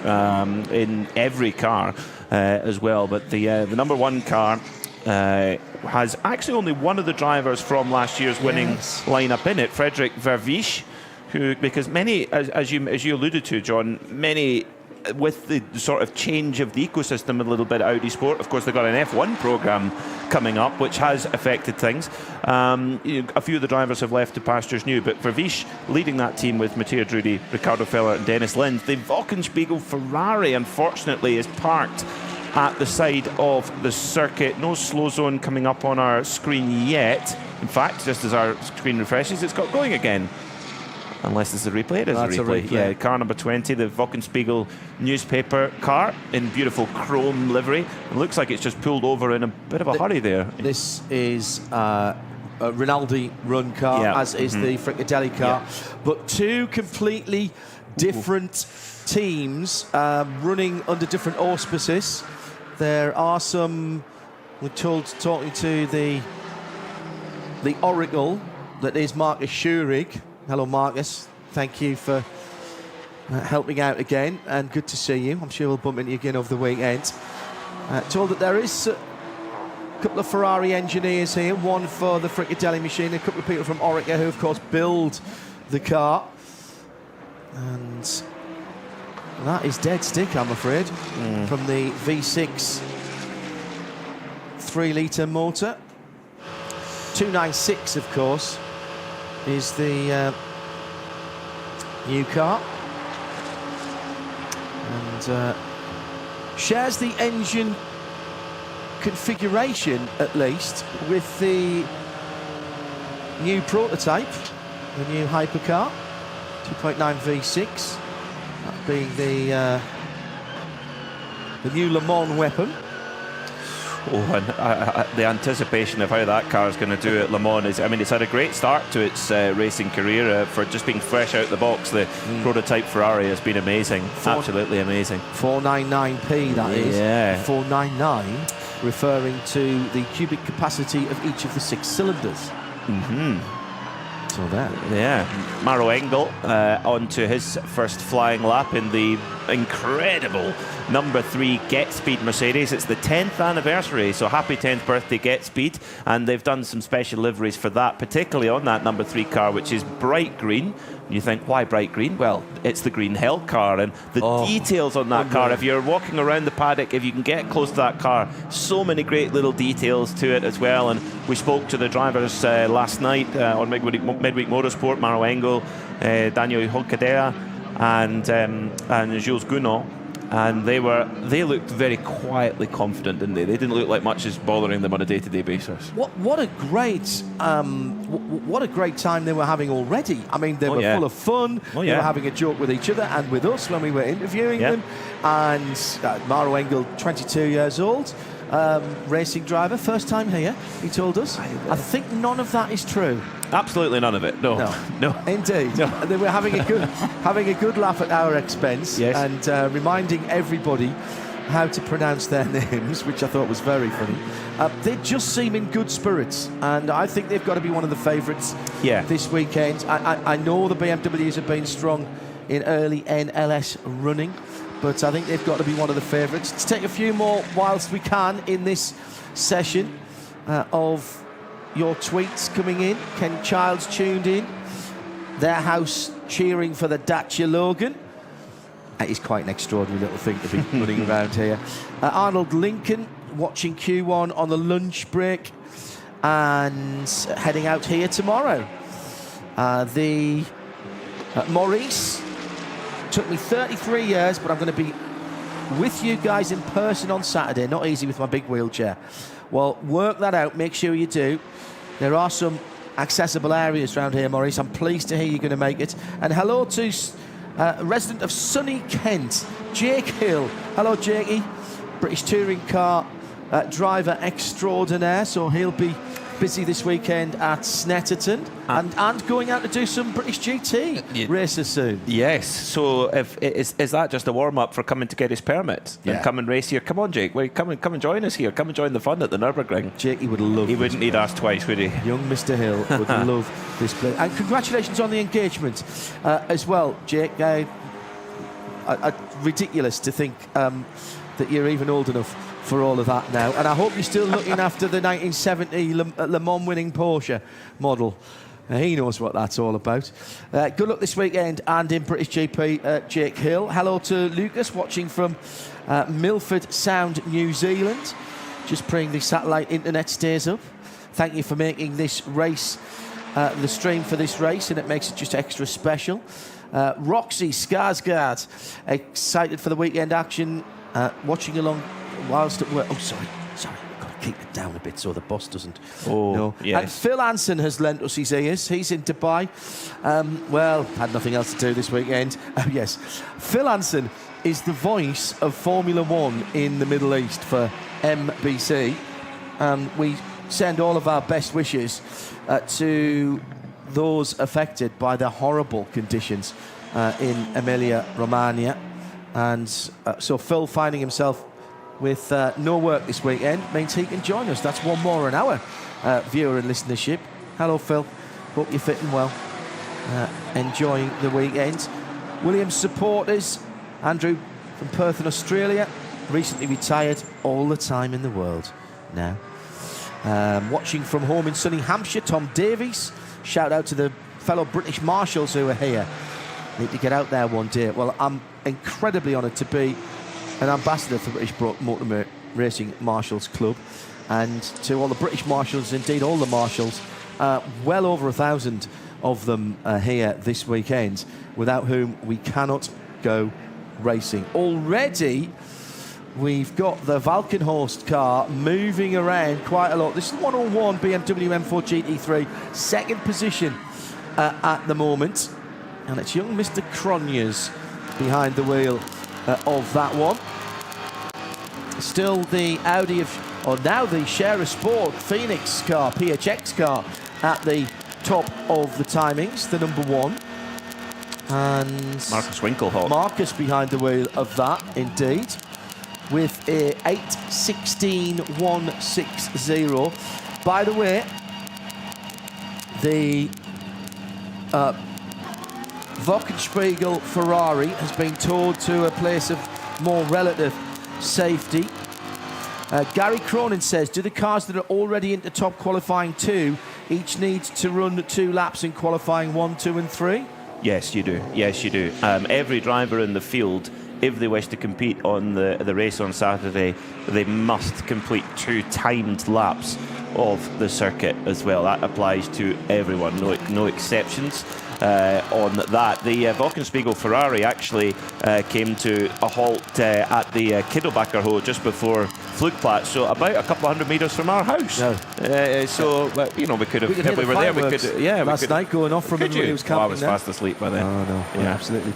in every car as well. But the number one car has actually only one of the drivers from last year's winning lineup in it, Frederick Vervisch, who, because many, as you alluded to, John, many, with the sort of change of the ecosystem a little bit at Audi Sport, of course they've got an F1 programme coming up, which has affected things. A few of the drivers have left to pastures new, but Vervisch leading that team with Mattia Drudi, Ricardo Feller and Dennis Lind. The Wochenspiegel Ferrari, unfortunately, is parked at the side of the circuit. No slow zone coming up on our screen yet. In fact, just as our screen refreshes, it's got going again. Unless it's a replay, it is a replay. Yeah, car number 20, the Wochenspiegel newspaper car in beautiful chrome livery. It looks like it's just pulled over in a bit of a hurry there. This is a Rinaldi run car, as is the Fricadelli car. But 2 completely different teams running under different auspices. There are some, we're told, talking to the Oracle, that is Marcus Schurig. Hello, Marcus. Thank you for helping out again, and good to see you. I'm sure we'll bump into you again over the weekend. Told that there is a couple of Ferrari engineers here, one for the Fricadelli machine, a couple of people from Orica who, of course, build the car. And that is dead stick, I'm afraid, from the V6 3-litre motor. 296, of course, is the new car, and shares the engine configuration, at least, with the new prototype. the new hypercar, 2.9 V6, that being the new Le Mans weapon. Oh, and the anticipation of how that car is going to do at Le Mans is, I mean, it's had a great start to its racing career for just being fresh out the box. The prototype Ferrari has been amazing, absolutely amazing. 499p, that is. Yeah. 499, referring to the cubic capacity of each of the 6 cylinders. So there. Yeah. Maro Engel on to his first flying lap in the incredible number 3 Get Speed Mercedes. It's the 10th anniversary, so happy 10th birthday Get Speed, and they've done some special liveries for that, particularly on that number 3 car, which is bright green. You think, why bright green? Well, it's the Green Hell car, and the details on that car, if you're walking around the paddock, if you can get close to that car, so many great little details to it as well. And we spoke to the drivers last night on Midweek Motorsport, Maro Engel, Daniel Honcadera, and Jules Gounod. And they looked very quietly confident, didn't they? They didn't look like much is bothering them on a day-to-day basis. What a great time they were having already. I mean, they were full of fun. They were having a joke with each other and with us when we were interviewing them. And Maro Engel, 22 years old, racing driver, first time here, he told us. I think none of that is true. Absolutely none of it. No. Indeed. No. They were having a good laugh at our expense, and reminding everybody how to pronounce their names, which I thought was very funny. They just seem in good spirits, and I think they've got to be one of the favourites this weekend. I know the BMWs have been strong in early NLS running, but I think they've got to be one of the favourites. Let's take a few more whilst we can in this session of your tweets coming in. Ken Childs tuned in. Their house cheering for the Dacia Logan. That is quite an extraordinary little thing to be running around here. Arnold Lincoln watching Q1 on the lunch break and heading out here tomorrow. Maurice, took me 33 years, but I'm going to be with you guys in person on Saturday. Not easy with my big wheelchair. Well, work that out. Make sure you do. There are some accessible areas around here, Maurice. I'm pleased to hear you're going to make it. And hello to a resident of sunny Kent, Jake Hill. Hello, Jakey. British touring car driver extraordinaire. So he'll be busy this weekend at Snetterton and going out to do some British GT races soon. Yes. So is that just a warm-up for coming to get his permit and come and race here? Come on, Jake. Come and join us here. Come and join the fun at the Nürburgring. Jake, he would love. He wouldn't need asked twice, would he? Young Mr. Hill would love this place. And congratulations on the engagement as well, Jake. Ridiculous to think that you're even old enough for all of that now, and I hope you're still looking after the 1970 Le Mans winning Porsche model. He knows what that's all about. Good luck this weekend and in British GP, Jake Hill. Hello to Lucas watching from Milford Sound, New Zealand. Just praying the satellite internet stays up. Thank you for making this race, the stream for this race, and it makes it just extra special. Roxy Skarsgård, excited for the weekend action, watching along whilst at work. Oh, sorry, I've got to keep it down a bit so the boss doesn't. Yes. And Phil Anson has lent us his ears. He's in Dubai. Had nothing else to do this weekend. Yes, Phil Anson is the voice of Formula One in the Middle East for MBC. We send all of our best wishes to those affected by the horrible conditions in Emilia-Romagna. And so Phil finding himself with no work this weekend means he can join us. That's one more an hour viewer and listenership. Hello, Phil. Hope you're fitting well. Enjoying the weekend. Williams supporters. Andrew from Perth in Australia. Recently retired. All the time in the world now. Watching from home in sunny Hampshire, Tom Davies. Shout out to the fellow British Marshals who are here. Need to get out there one day. Well, I'm incredibly honoured to be an ambassador for British Motor Racing Marshals Club, and to all the British Marshals, indeed all the Marshals, well over 1,000 of them here this weekend, without whom we cannot go racing. Already, we've got the Valkenhorst car moving around quite a lot. This is 101 BMW M4 GT3, second position at the moment. And it's young Mr. Cronjes behind the wheel of that one. Still the Audi now the Share Sport Phoenix car, PHX car, at the top of the timings, the number 1. And Marcus Winkelhock. Marcus behind the wheel of that, indeed, with a 8:16.160. By the way, the Wochenspiegel Ferrari has been towed to a place of more relative safety. Gary Cronin says, do the cars that are already into top qualifying 2 each need to run 2 laps in qualifying 1, 2 and 3? Yes, you do. Yes, you do. Every driver in the field, if they wish to compete on the race on Saturday, they must complete 2 timed laps of the circuit as well. That applies to everyone, no exceptions on that. The Wochenspiegel Ferrari actually came to a halt at the Kiddelbacher Ho just before Flugplatz, so about a couple of 100 metres from our house. No. So, you know, we could have, if we were there, we could, yeah. Last night going off from him when he was camping. I was fast asleep by then. Oh, no. Yeah. Absolutely.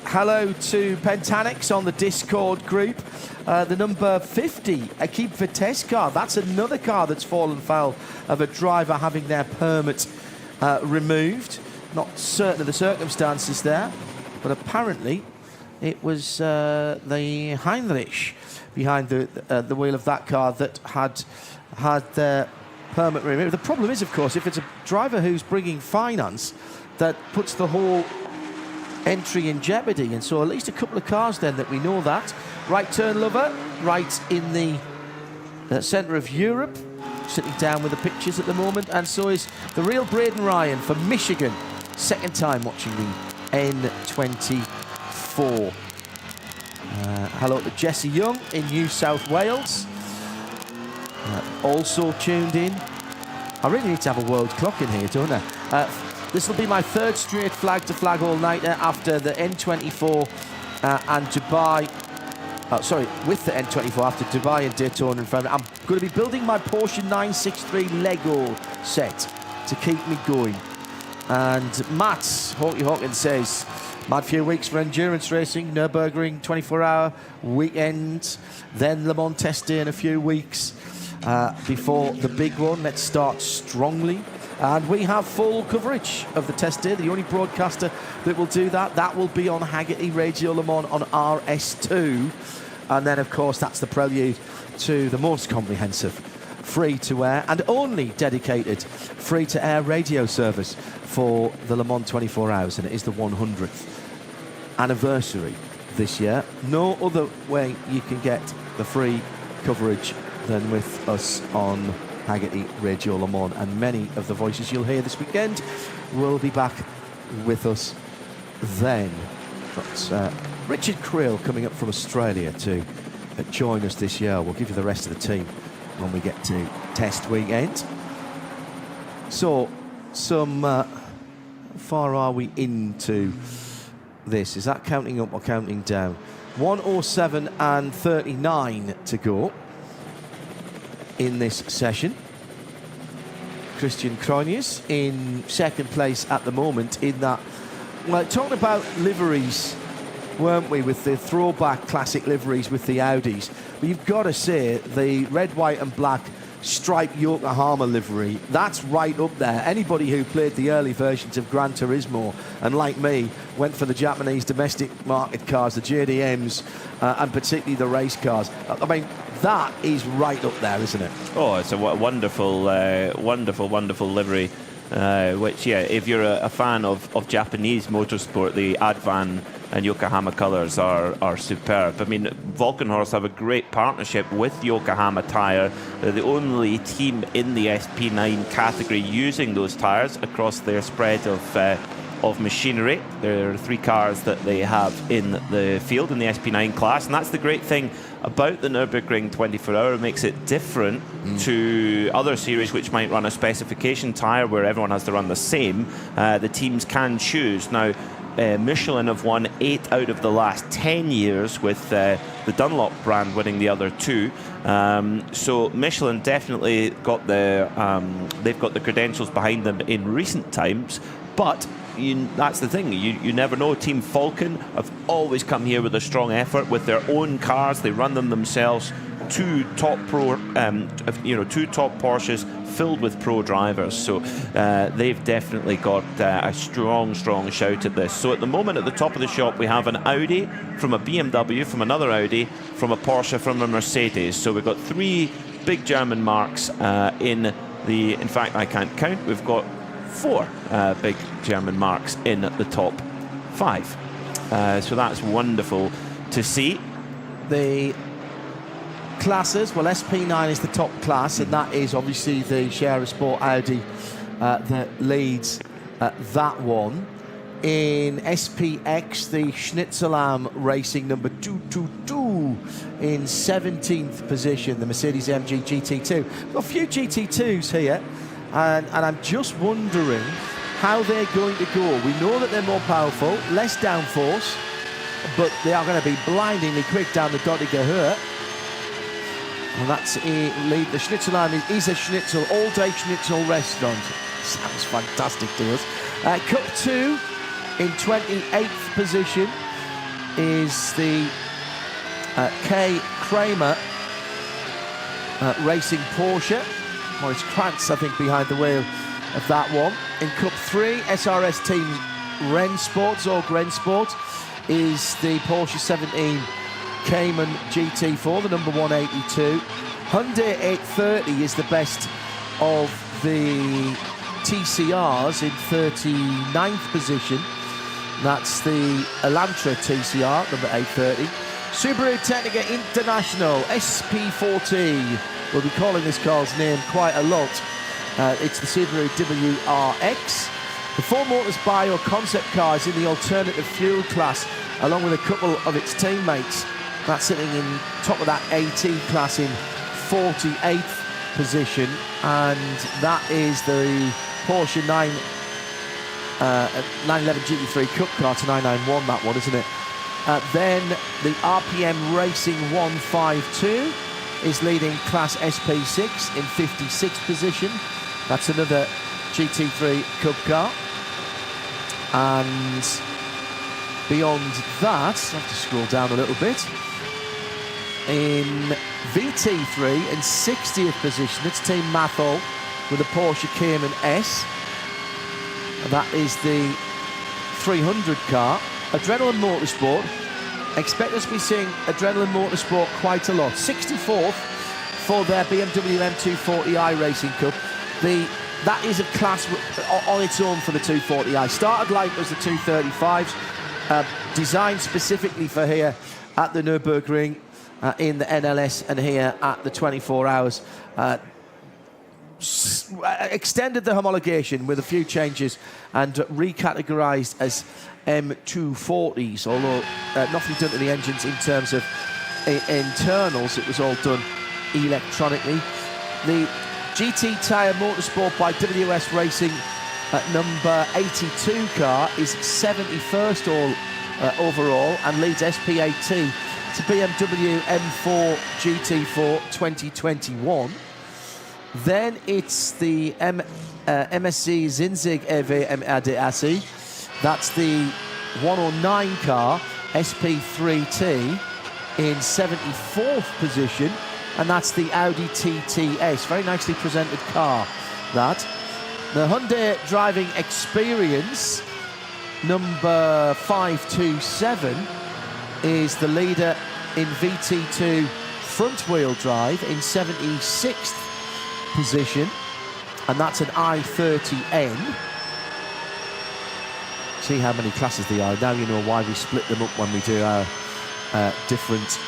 Hello to Pentanix on the Discord group. The number 50, Akib Vitesse car. That's another car that's fallen foul of a driver having their permit removed. Not certain of the circumstances there, but apparently it was the Heinrich behind the wheel of that car that had their permit removed. The problem is, of course, if it's a driver who's bringing finance, that puts the whole entry in jeopardy, and so at least a couple of cars then that we know that. Right turn lover, right in the centre of Europe, sitting down with the pictures at the moment, and so is the real Braden Ryan for Michigan. Second time watching the N24. Hello to Jesse Young in New South Wales. Also tuned in. I really need to have a world clock in here, don't I? This will be my 3rd straight flag-to-flag all-nighter after the N24 and Dubai. With the N24 after Dubai and Daytona and Ferrari. I'm going to be building my Porsche 963 Lego set to keep me going. And Matt Hawkins says, mad few weeks for endurance racing, Nürburgring 24-hour weekend, then Le Mans test day in a few weeks before the big one. Let's start strongly. And we have full coverage of the test day. The only broadcaster that will do that, that will be on Haggerty Radio Le Mans on RS2. And then, of course, that's the prelude to the most comprehensive free-to-air and only dedicated free-to-air radio service for the Le Mans 24 hours. And it is the 100th anniversary this year. No other way you can get the free coverage than with us on Haggerty Radio Le Mans, and many of the voices you'll hear this weekend will be back with us then. Got Richard Creel coming up from Australia to join us this year. We'll give you the rest of the team when we get to test weekend. So, how far are we into this? Is that counting up or counting down? 1:07 and 39 to go in this session. Christian Cronjes in second place at the moment in that. Well, talking about liveries, weren't we, with the throwback classic liveries with the Audis. But you've got to say the red, white and black striped Yokohama livery, that's right up there. Anybody who played the early versions of Gran Turismo and, like me, went for the Japanese domestic market cars, the JDMs, and particularly the race cars, I mean, that is right up there, isn't it? Oh, it's a wonderful, wonderful livery. Which, yeah, if you're a fan of Japanese motorsport, the Advan and Yokohama colours are superb. I mean, Volkenhorst have a great partnership with Yokohama Tyre. They're the only team in the SP9 category using those tyres across their spread of machinery. There are 3 cars that they have in the field in the SP9 class, and that's the great thing about the Nürburgring 24-hour. It makes it different to other series which might run a specification tyre where everyone has to run the same. The teams can choose. Now, Michelin have won 8 out of the last 10 years, with the Dunlop brand winning the other 2. So Michelin definitely got they've got the credentials behind them in recent times, but that's the thing. You never know. Team Falcon have always come here with a strong effort with their own cars. They run them themselves. 2 top Porsches filled with pro drivers. So they've definitely got a strong shout at this. So at the moment, at the top of the shop, we have an Audi from a BMW, from another Audi, from a Porsche, from a Mercedes. So we've got 3 big German marques in fact, I can't count. We've got 4 big German marques in the top 5. So that's wonderful to see. The classes, well, SP9 is the top class, and that is obviously the share of sport Audi that leads that one. In SPX, the Schnitzelam Racing number 222 in 17th position, the Mercedes MG GT2. We've got a few GT2s here, and I'm just wondering how they're going to go. We know that they're more powerful, less downforce, but they are going to be blindingly quick down the Dottinger Hurt. And that's a lead. The Schnitzelam is a schnitzel, all-day schnitzel restaurant. Sounds fantastic to us. Cup 2 in 28th position is the K. Kramer Racing Porsche. Maurice Krantz, I think, behind the wheel of that one. In Cup 3, SRS Team Rennsport, Rennsport, is the Porsche 17 Cayman GT4, the number 182. Hyundai 830 is the best of the TCRs in 39th position. That's the Elantra TCR, number 830. Subaru Technica International SP40. We'll be calling this car's name quite a lot. It's the Subaru WRX. The Ford Motors Bio concept car is in the alternative fuel class, along with a couple of its teammates. That's sitting in top of that AT class in 48th position, and that is the Porsche 911 GT3 Cup car to 991, that one, isn't it? Then the RPM Racing 152 is leading Class SP6 in 56th position. That's another GT3 Cup car. And beyond that, I have to scroll down a little bit. In VT3 in 60th position, it's Team Mathol with a Porsche Cayman S. And that is the 300 car. Adrenaline Motorsport. Expect us to be seeing Adrenaline Motorsport quite a lot. 64th for their BMW M240i Racing Cup. That is a class on its own for the 240i. Started like as the 235s, designed specifically for here at the Nürburgring in the NLS and here at the 24 hours. Extended the homologation with a few changes and recategorised as M240s, although nothing done to the engines in terms of internals. It was all done electronically. The GT Tyre Motorsport by WS Racing number 82 car is 71st overall and leads SP8T to BMW M4 GT4 2021. Then it's the MSC Zinzig EW ADAC. That's the 109 car, SP3T, in 74th position. And that's the Audi TTS. Very nicely presented car, that. The Hyundai Driving Experience, number 527, is the leader in VT2 front-wheel drive in 76th position. And that's an i30N. See how many classes they are. Now you know why we split them up when we do our different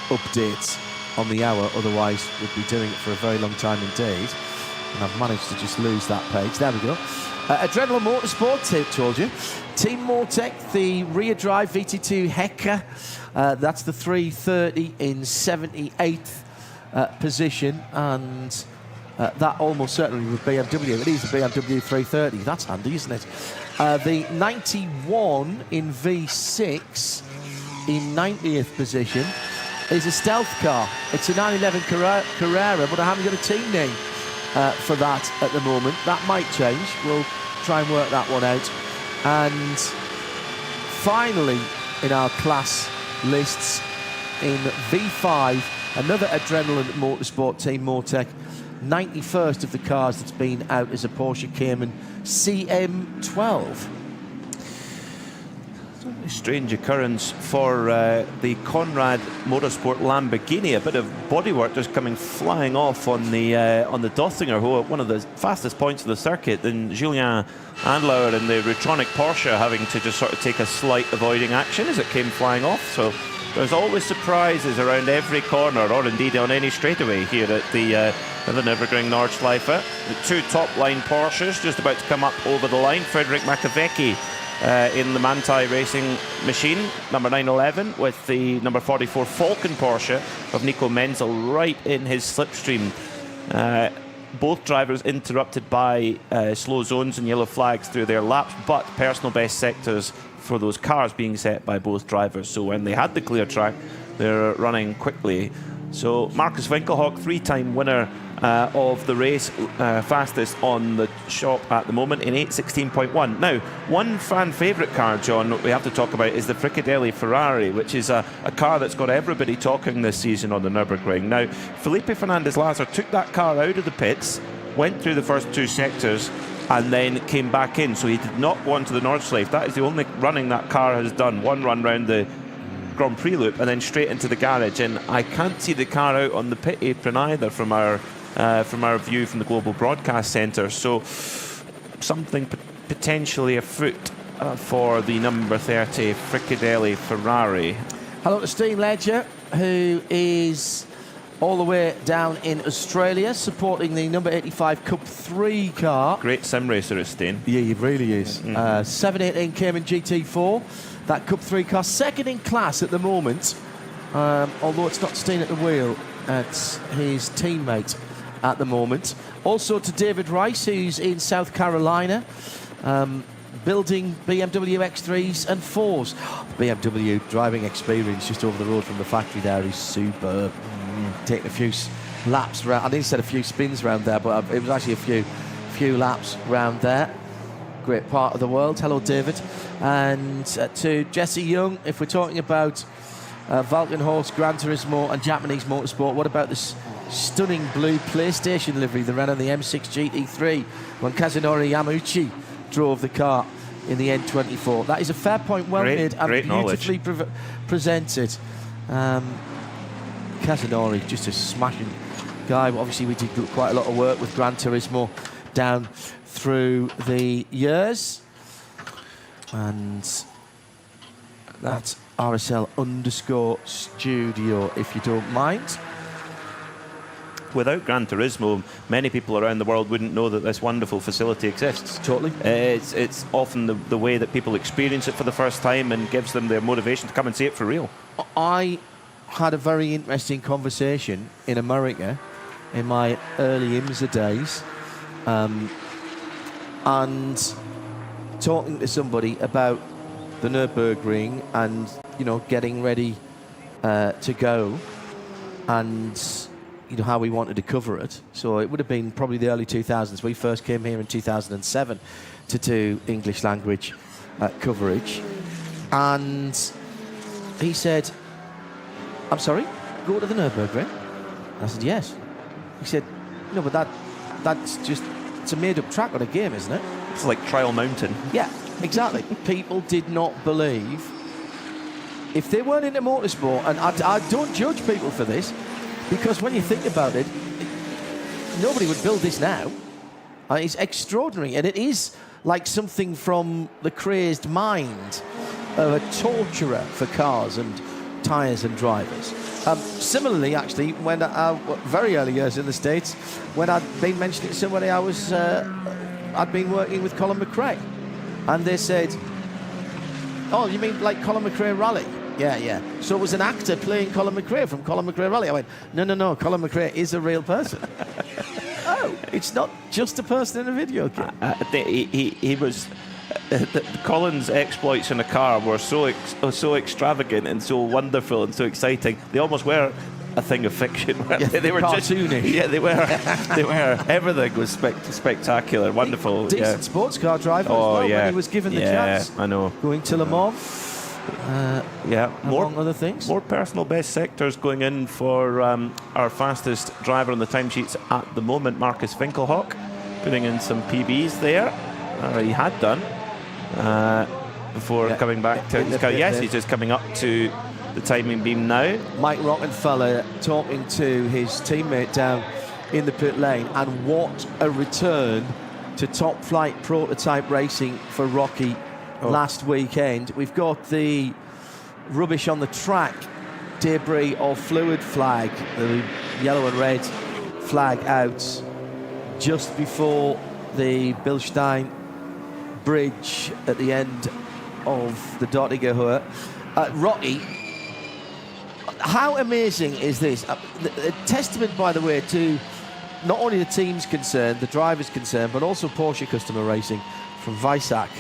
updates on the hour. Otherwise, we'd be doing it for a very long time indeed. And I've managed to just lose that page. There we go. Adrenaline Motorsport, told you. Team Mortec, the rear drive VT2 Hecka. That's the 330 in 78th position. And That almost certainly with BMW. It is the BMW 330. That's handy, isn't it? The 91 in V6 in 90th position is a stealth car. It's a 911 Carrera, but I haven't got a team name for that at the moment. That might change. We'll try and work that one out. And finally, in our class lists, in V5, another Adrenaline Motorsport team, Mortec. 91st of the cars that's been out is a Porsche Cayman CM12. A strange occurrence for the Conrad Motorsport Lamborghini. A bit of bodywork just coming flying off on the Dothinger, who are one of the fastest points of the circuit. Then Julien Andlauer and the Rutronic Porsche having to just sort of take a slight avoiding action as it came flying off. So there's always surprises around every corner, or indeed on any straightaway here at the Nürburgring Nordschleife. The two top-line Porsches just about to come up over the line. Frederick Makowiecki in the Manthey Racing machine, number 911, with the number 44 Falcon Porsche of Nico Menzel right in his slipstream. Both drivers interrupted by slow zones and yellow flags through their laps, but personal best sectors for those cars being set by both drivers. So when they had the clear track, they're running quickly. So Marcus Winkelhock, three-time winner of the race, fastest on the shop at the moment in 8:16.1. Now, one fan favourite car, John, we have to talk about is the Fricadelli Ferrari, which is a car that's got everybody talking this season on the Nürburgring. Now, Felipe Fernandez-Lazar took that car out of the pits, went through the first two sectors, and then came back in. So he did not go on to the Nordschleife. That is the only running that car has done. One run round the Grand Prix loop and then straight into the garage. And I can't see the car out on the pit apron either from our view from the Global Broadcast Centre. So something potentially afoot for the number 30 Fricadelli Ferrari. Hello to Steve Ledger, who is all the way down in Australia, supporting the number 85 Cup 3 car. Great sim racer at Stain. Yeah, he really is. 718 Cayman GT4, that Cup 3 car, second in class at the moment, although it's not Stain at the wheel, it's his teammate at the moment. Also to David Rice, who's in South Carolina, building BMW X3s and 4s. BMW driving experience just over the road from the factory there is superb. Taking a few laps around. I think he said a few spins around there, but it was actually a few laps around there. Great part of the world. Hello, David. And to Jesse Young, if we're talking about Valkenhorst, Gran Turismo and Japanese motorsport, what about this stunning blue PlayStation livery that ran on the M6 GT3 when Kazunori Yamauchi drove the car in the N24? That is a fair point, well made and beautifully presented. Kazunori, just a smashing guy. Obviously, we did quite a lot of work with Gran Turismo down through the years. And that's RSL_studio, if you don't mind. Without Gran Turismo, many people around the world wouldn't know that this wonderful facility exists. Totally. It's often the way that people experience it for the first time and gives them their motivation to come and see it for real. I had a very interesting conversation in America in my early IMSA days, and talking to somebody about the Nürburgring and, you know, getting ready to go, and you know how we wanted to cover it. So it would have been probably the early 2000s. We first came here in 2007 to do English language coverage, and he said, "I'm sorry, go to the Nürburgring?" I said, "Yes." He said, "No, but that's just, it's a made-up track on a game, isn't it?" It's like Trial Mountain. Yeah, exactly. People did not believe, if they weren't into motorsport, and I don't judge people for this, because when you think about it, nobody would build this now. It's extraordinary, and it is like something from the crazed mind of a torturer for cars and tyres and drivers. Similarly, actually, when very early years in the States, when I'd been mentioning to somebody, I'd been working with Colin McRae, and they said, "Oh, you mean like Colin McRae Rally?" Yeah. So it was an actor playing Colin McRae from Colin McRae Rally. I went, no, Colin McRae is a real person. Oh, It's not just a person in a video game. He was. Colin's exploits in a car were so extravagant and so wonderful and so exciting. They almost were a thing of fiction. They were cartoonish. They were. Everything was spectacular, wonderful. Decent sports car driver as well when he was given the chance. I know. Going to Le Mans. Among other things. More personal best sectors going in for our fastest driver on the timesheets at the moment, Marcus Finkelhock, putting in some PBs there. He had done before coming back to his car. Yes, he's just coming up to the timing beam now. Mike Rockenfeller talking to his teammate down in the pit lane, and what a return to top flight prototype racing for Rocky last weekend. We've got the rubbish on the track, debris of fluid flag, the yellow and red flag out just before the Bilstein Bridge at the end of the Dottinger Hohe. Rocky, how amazing is this? A testament, by the way, to not only the team's concerned, the driver's concerned, but also Porsche Customer Racing from Weissach.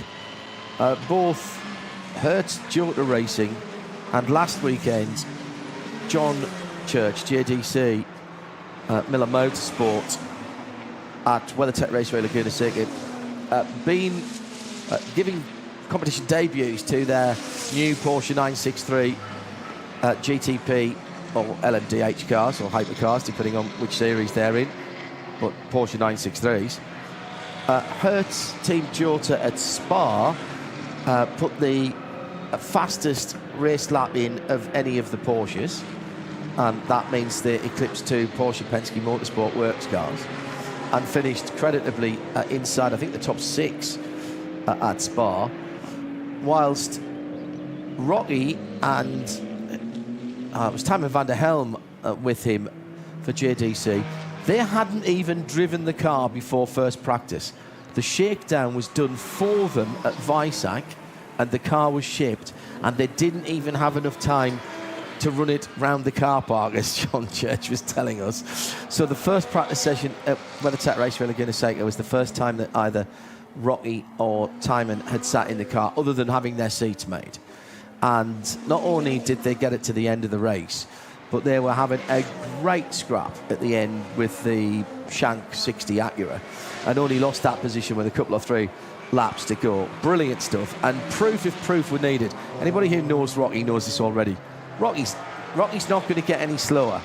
Both Hertz Jota Racing and last weekend John Church, JDC, Miller Motorsport at WeatherTech Raceway Laguna Seca, been giving competition debuts to their new Porsche 963 GTP or LMDH cars or hypercars, depending on which series they're in, but Porsche 963s. Hertz Team Jota at Spa put the fastest race lap in of any of the Porsches, and that means the Eclipse 2 Porsche Penske Motorsport Works cars, and finished creditably inside, I think, the top 6 at Spa, whilst Rocky and it was Timon van der Helm with him for JDC. They hadn't even driven the car before first practice. The shakedown was done for them at Weissach, and the car was shipped, and they didn't even have enough time to run it round the car park, as John Church was telling us. So the first practice session at WeatherTech Raceway Laguna Seca was the first time that either Rocky or Timon had sat in the car, other than having their seats made. And not only did they get it to the end of the race, but they were having a great scrap at the end with the Shank 60 Acura, and only lost that position with a couple of 3 laps to go. Brilliant stuff, and proof if proof were needed. Anybody who knows Rocky knows this already. Rocky's not going to get any slower.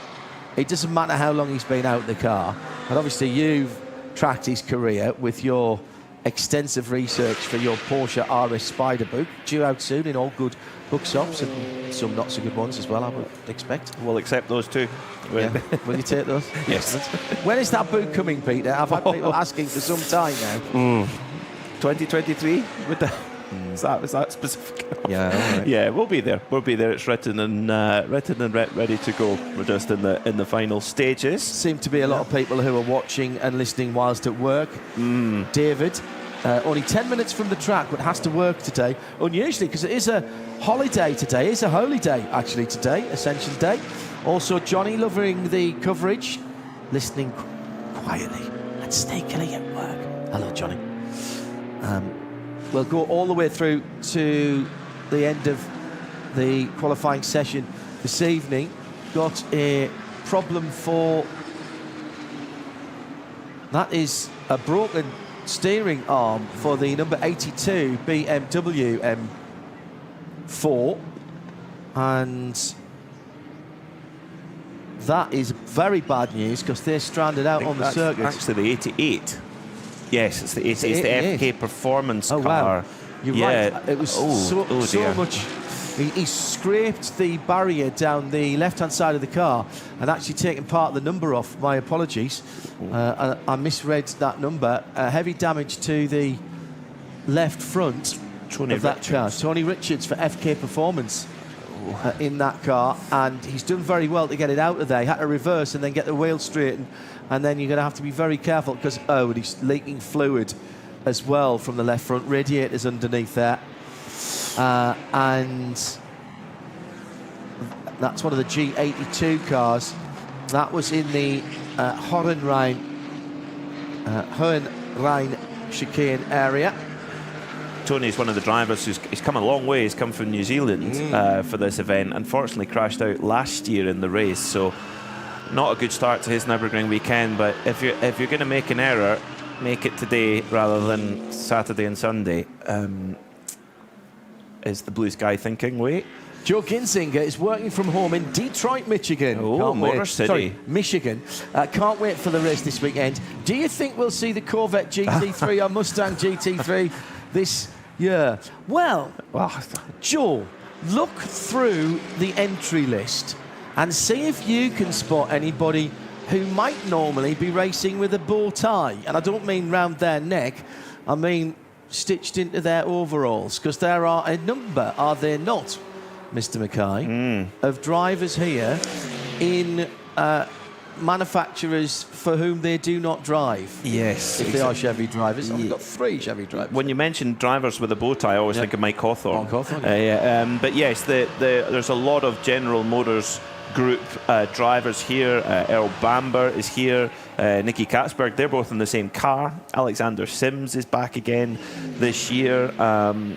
It doesn't matter how long he's been out of the car. And obviously you've tracked his career with your extensive research for your Porsche RS Spider book, due out soon in all good bookshops and some not so good ones as well, I would expect. We'll accept those too. Yeah. Will you take those? Yes. When is that book coming, Peter? I've had people asking for some time now. 2023 with the is that specific? Yeah, all right. Yeah, we'll be there. It's written and ready to go. We're just in the final stages. Seem to be a lot of people who are watching and listening whilst at work. David, only 10 minutes from the track, but has to work today. Unusually, because it is a holiday today. It's a holy day, actually, today, Ascension Day. Also, Johnny loving the coverage, listening quietly and sneakily at work. Hello, Johnny. We'll go all the way through to the end of the qualifying session this evening. Got a problem for... That is a broken steering arm for the number 82 BMW M4. And that is very bad news because they're stranded out on the circuit. Actually, the 88. Yes, it's the FK Performance car. Wow. You're right. It was so much. He scraped the barrier down the left-hand side of the car and actually taken part of the number off. My apologies. I misread that number. Heavy damage to the left front of that car. Tony Richards for FK Performance in that car, and he's done very well to get it out of there. He had to reverse and then get the wheel straightened, and then you're going to have to be very careful because, and he's leaking fluid as well from the left front. Radiators underneath there. And that's one of the G82 cars. That was in the Hohenrhein Hohenrhein chicane area. Tony's one of the drivers he's come a long way. He's come from New Zealand for this event. Unfortunately, crashed out last year in the race, so not a good start to his Nürburgring weekend. But if you're going to make an error, make it today rather than Saturday and Sunday. Is the blue sky thinking? Wait. Joe Ginzinger is working from home in Detroit, Michigan. Oh, Motor City. Sorry, Michigan. Can't wait for the race this weekend. Do you think we'll see the Corvette GT3 or Mustang GT3 this year? Well, Joe, look through the entry list and see if you can spot anybody who might normally be racing with a bow tie. And I don't mean round their neck, I mean stitched into their overalls, because there are a number, are there not, Mr. Mackay, of drivers here in manufacturers for whom they do not drive. Yes. If they are Chevy drivers. We've got 3 Chevy drivers. When you mention drivers with a bow tie, I always think of Mike Hawthorne. Mike Hawthorne, but yes, there's a lot of General Motors Group drivers here. Earl Bamber is here. Nicky Katzberg, they're both in the same car. Alexander Sims is back again this year.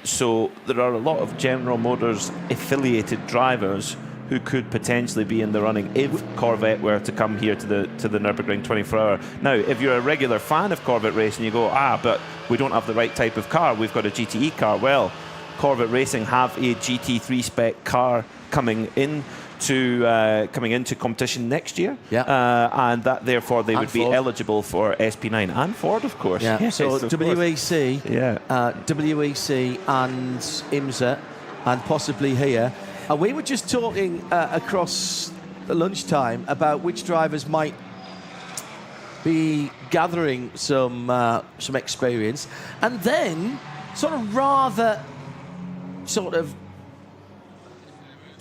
So there are a lot of General Motors affiliated drivers who could potentially be in the running if Corvette were to come here to the Nürburgring 24-hour. Now, if you're a regular fan of Corvette racing, you go, but we don't have the right type of car. We've got a GTE car. Well, Corvette Racing have a GT3 spec car coming into competition next year, and that therefore they would be eligible for SP9 and Ford, of course. Yeah. Yes, so of WEC, WEC and IMSA, and possibly here. We were just talking across the lunchtime about which drivers might be gathering some experience, and then rather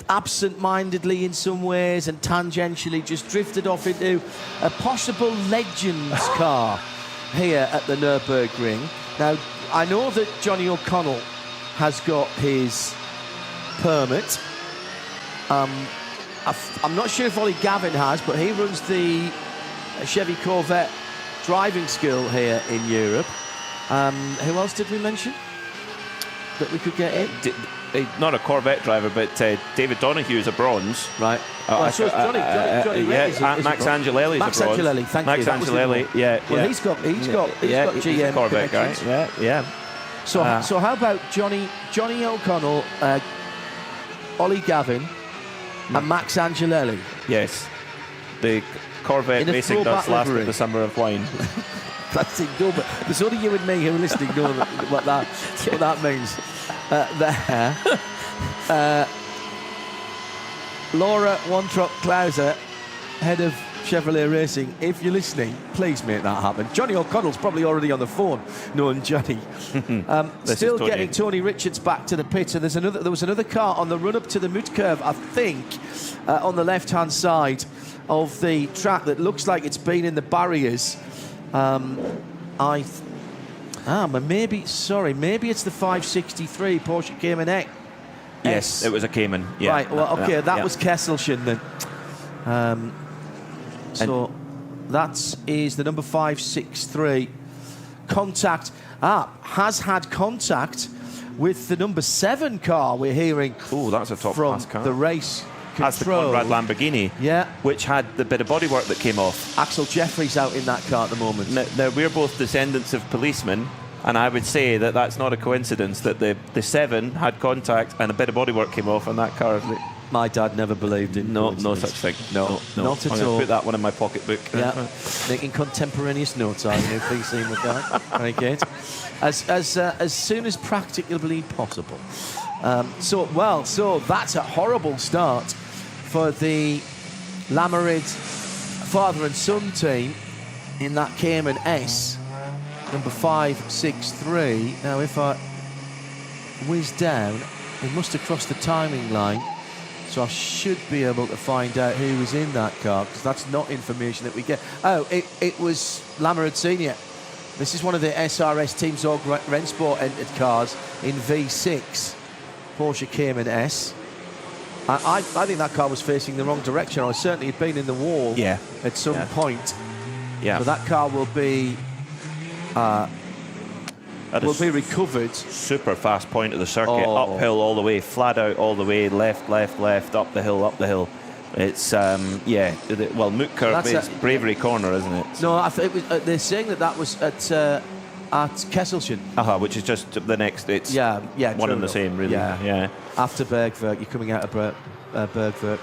absent-mindedly in some ways and tangentially just drifted off into a possible Legends car here at the Nürburgring. Now, I know that Johnny O'Connell has got his permit. I'm not sure if Ollie Gavin has, but he runs the Chevy Corvette driving school here in Europe. Who else did we mention that we could get in? Not a Corvette driver, but David Donoghue is a bronze. Right. So is Johnny Max Angelelli is a bronze. Max Angelelli, thank you. Max Angelelli, Well, he's got GM he's a Corvette guy. Yeah. So how about Johnny O'Connell, Ollie Gavin, and Max Angelelli? Yes. The Corvette racing does last in the summer of wine. That's no, but there's only you and me who are listening know what that means. Laura Wontrop Klauser, head of Chevrolet Racing, if you're listening, please make that happen. Johnny O'Connell's probably already on the phone knowing Johnny. Still getting Tony Richards back to the pit, and there was another car on the run-up to the mid curve, I think, on the left-hand side of the track that looks like it's been in the barriers. Maybe it's the 563 Porsche Cayman X. Yes, it was a Cayman. Yeah. Right. Well, okay, that was Kesselchen then. So that is the number 563. Contact has had contact with the number 7 car. We're hearing. Oh, that's a top class car. The race control. That's the Conrad Lamborghini. Yeah. Which had the bit of bodywork that came off. Axel Jeffries out in that car at the moment. Now we're both descendants of policemen, and I would say that that's not a coincidence that the 7 had contact and a bit of bodywork came off on that car. My dad never believed in no such thing. No, not at I'm all. Put that one in my pocketbook. Yeah, making contemporaneous notes, are you, PC McGuy? Very good. As soon as practicably possible. So that's a horrible start for the Lamarid father and son team in that Cayman S, number 563. Now, if I whiz down, it must have crossed the timing line. So I should be able to find out who was in that car, because that's not information that we get. Oh, it was Lamarid Senior. This is one of the SRS Team Zorg Rennsport entered cars in V6, Porsche Cayman S. I think that car was facing the wrong direction, or certainly had been in the wall at some point. Yeah. So that car will be will be recovered. Super fast point of the circuit, Oh. uphill all the way, flat out all the way, left, up the hill. It's well, Moot Curve is Bravery Corner, isn't it? No, I think they're saying that was at Kesselchen. Which is just the next. It's Yeah, one true and the enough. same, really. Yeah. After Bergwerk, you're coming out of Bergwerk.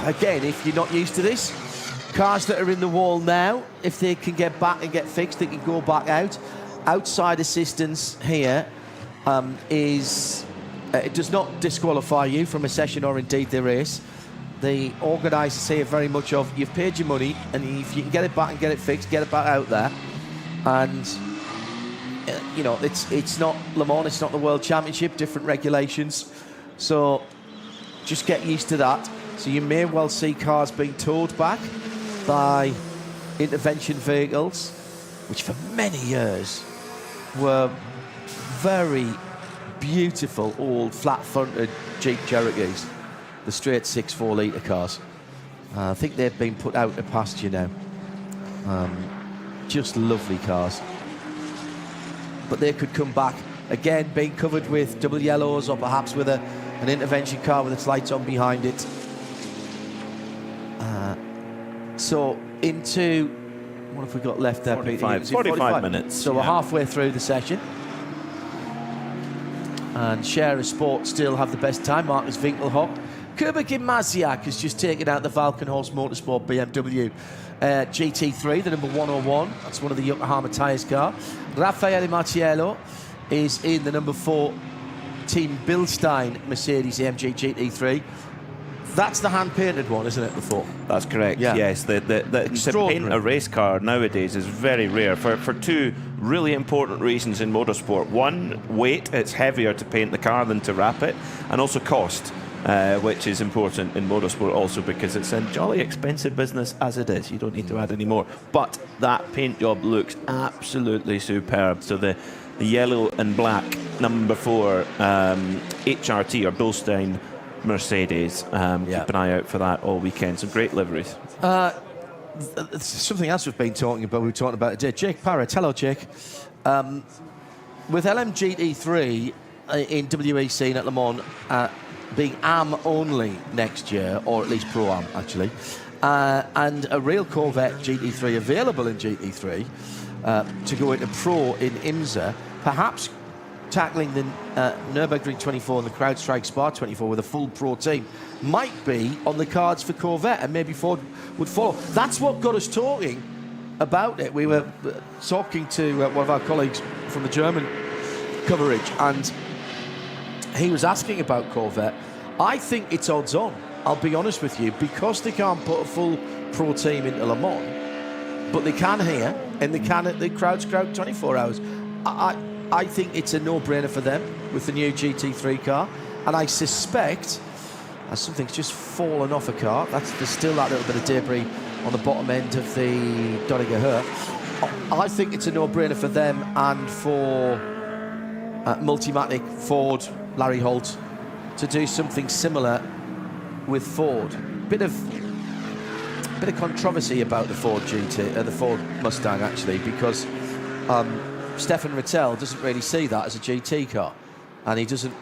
Again, if you're not used to this, cars that are in the wall now, if they can get back and get fixed, they can go back out. Outside assistance here it does not disqualify you from a session or indeed the race. The organisers say very much of, you've paid your money, and if you can get it back and get it fixed, get it back out there. And it's not Le Mans, it's not the World Championship, different regulations. So just get used to that. So you may well see cars being towed back by intervention vehicles, which for many years were very beautiful old flat-fronted Jeep Cherokees, the straight 6.4 litre cars. I think they've been put out of pasture now. Just lovely cars. But they could come back again, being covered with double yellows, or perhaps with an intervention car with its lights on behind it. So into, what have we got left there, Pete? 45 minutes. So we're halfway through the session. And Share of Sport still have the best time. Marcus Winkelhock. Kuba Gimasiak has just taken out the Valkenhorst Motorsport BMW GT3, the number 101. That's one of the Yokohama tyres car. Raffaele Martiello is in the number 4 Team Bilstein Mercedes AMG GT3. That's the hand-painted one, isn't it, before? That's correct, Yeah. yes. To paint a race car nowadays is very rare for two really important reasons in motorsport. One, weight. It's heavier to paint the car than to wrap it. And also cost, which is important in motorsport also because it's a jolly expensive business as it is. You don't need to add any more. But that paint job looks absolutely superb. So the yellow and black number 4 HRT or Bilstein Mercedes. Keep an eye out for that all weekend. Some great liveries. Something else we've been talking about, we were talking about it today. Jake Parrott. Hello, Jake. With LMGT3 in WEC and at Le Mans being AM only next year, or at least Pro-Am, actually, and a real Corvette GT3 available in GT3 to go into Pro in IMSA, perhaps tackling the Nürburgring 24 and the CrowdStrike Spa 24 with a full Pro team might be on the cards for Corvette, and maybe Ford would follow. That's what got us talking about it. We were talking to one of our colleagues from the German coverage, and he was asking about Corvette. I think it's odds on, I'll be honest with you, because they can't put a full Pro team into Le Mans, but they can here, and they can at the CrowdStrike 24 hours. I think it's a no-brainer for them with the new GT3 car, and I suspect, as something's just fallen off a car, there's still that little bit of debris on the bottom end of the Doniger Her. I think it's a no-brainer for them and for Multimatic, Ford, Larry Holt, to do something similar with Ford. Bit of controversy about the Ford GT, the Ford Mustang actually, because Stefan Rattel doesn't really see that as a GT car, and he doesn't,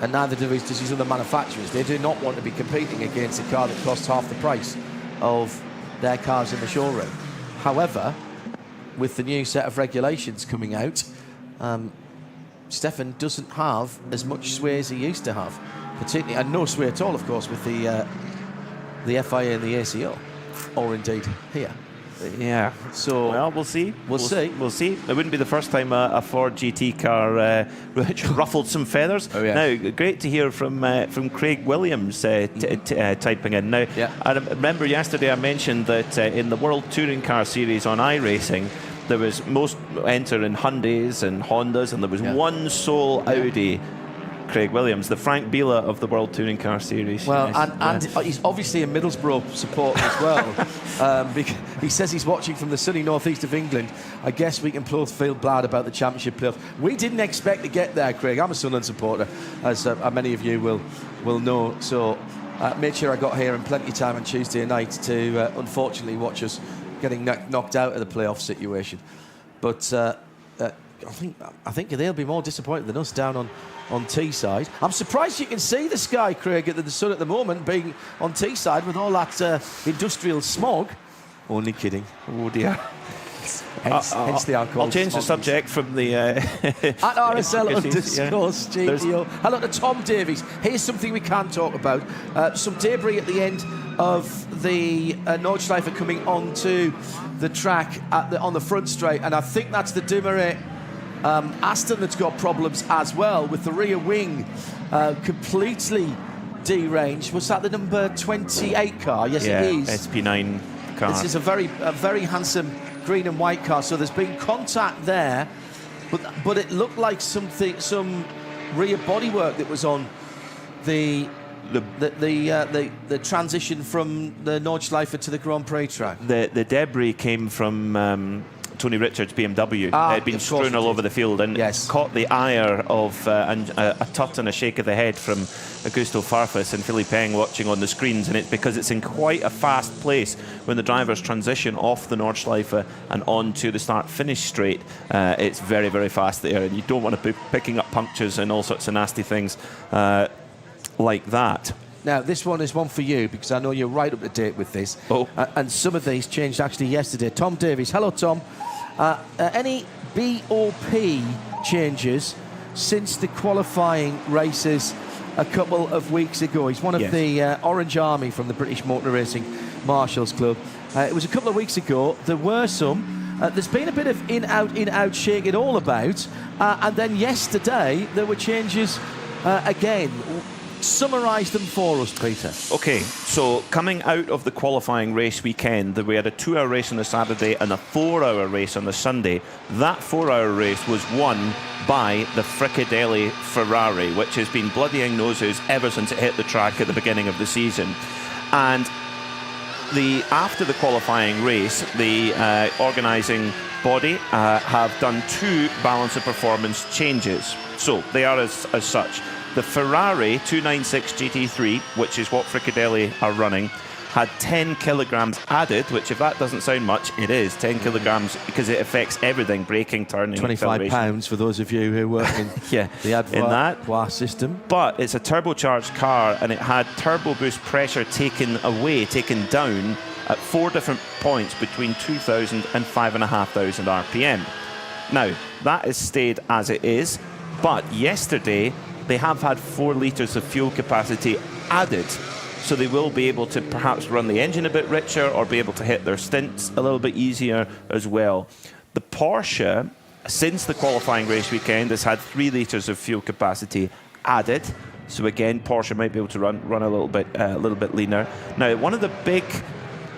and neither does his other manufacturers. They do not want to be competing against a car that costs half the price of their cars in the showroom. However, with the new set of regulations coming out, Stefan doesn't have as much sway as he used to have, particularly, and no sway at all, of course, with the FIA and the ACO, or indeed here. Yeah. So well, we'll see. We'll see. It wouldn't be the first time a Ford GT car ruffled some feathers. Oh, yeah. Now, great to hear from Craig Williams typing in. Now, I remember yesterday I mentioned that in the World Touring Car Series on iRacing, there was most enter in Hyundais and Hondas, and there was one sole Audi. Craig Williams, the Frank Biela of the World Touring Car Series. Well, and he's obviously a Middlesbrough supporter as well. Because he says he's watching from the sunny northeast of England. I guess we can feel glad about the championship playoff. We didn't expect to get there, Craig. I'm a Sunderland supporter, as many of you will know. So made sure I got here in plenty of time on Tuesday night to unfortunately watch us getting knocked out of the playoff situation. But I think they'll be more disappointed than us down on Teesside. I'm surprised you can see the sky, Craig, at the sun at the moment, being on Teesside with all that industrial smog. Only kidding. Oh dear. Hence the alcohol. I'll change the subject from the... At RSL_studio. Hello to Tom Davies. Here's something we can talk about. Some debris at the end of the Nordschleife coming onto the track on the front straight, and I think that's the Dumoulin Aston that's got problems as well, with the rear wing completely deranged. Was that the number 28 car? Yes, it is. SP9 car. This is a very handsome green and white car, so there's been contact there, but it looked like some rear bodywork that was on the transition from the Nordschleife to the Grand Prix track. The debris came from Tony Richards' BMW. It had been strewn all over the field and caught the ire of a tut and a shake of the head from Augusto Farfus and Philippe Peng watching on the screens, and it's because it's in quite a fast place when the drivers transition off the Nordschleife and onto the start-finish straight. It's very, very fast there, and you don't want to be picking up punctures and all sorts of nasty things like that. Now, this one is one for you, because I know you're right up to date with this. And some of these changed actually yesterday. Tom Davies. Hello, Tom. Any BOP changes since the qualifying races a couple of weeks ago? He's one of the Orange Army from the British Motor Racing Marshals Club. It was a couple of weeks ago. There were some. There's been a bit of in-out, shake it all about. And then yesterday, there were changes again. Summarise them for us, Peter. OK, so coming out of the qualifying race weekend, we had a 2-hour race on the Saturday and a 4-hour race on the Sunday. That 4-hour race was won by the Fricadelli Ferrari, which has been bloodying noses ever since it hit the track at the beginning of the season. And after the qualifying race, the organising body have done 2 balance of performance changes. So they are as such. The Ferrari 296 GT3, which is what Fricadelli are running, had 10 kilograms added, which, if that doesn't sound much, it is 10 kilograms, because it affects everything: braking, turning, 25 pounds for those of you who work in the Advois system. But it's a turbocharged car, and it had turbo boost pressure taken down at 4 different points between 2,000 and 5,500 RPM. Now, that has stayed as it is, but yesterday they have had 4 litres of fuel capacity added, so they will be able to perhaps run the engine a bit richer or be able to hit their stints a little bit easier as well. The Porsche, since the qualifying race weekend, has had 3 litres of fuel capacity added, so again Porsche might be able to run a little bit leaner. Now, one of the big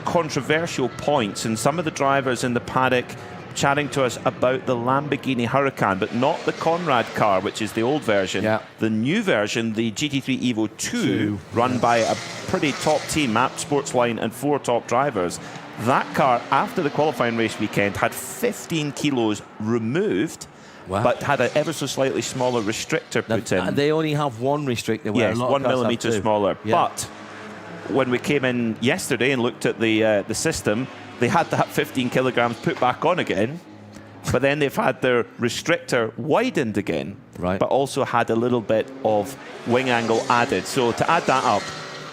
controversial points, and some of the drivers in the paddock chatting to us about the Lamborghini Huracan, but not the Conrad car, which is the old version. The new version, the GT3 Evo 2, run by a pretty top team, Map Sportsline, and 4 top drivers. That car, after the qualifying race weekend, had 15 kilos removed, but had an ever so slightly smaller restrictor put in. They only have one restrictor. Yes, 1 millimetre smaller. But when we came in yesterday and looked at the system, they had that 15 kilograms put back on again, but then they've had their restrictor widened again, but also had a little bit of wing angle added. So to add that up,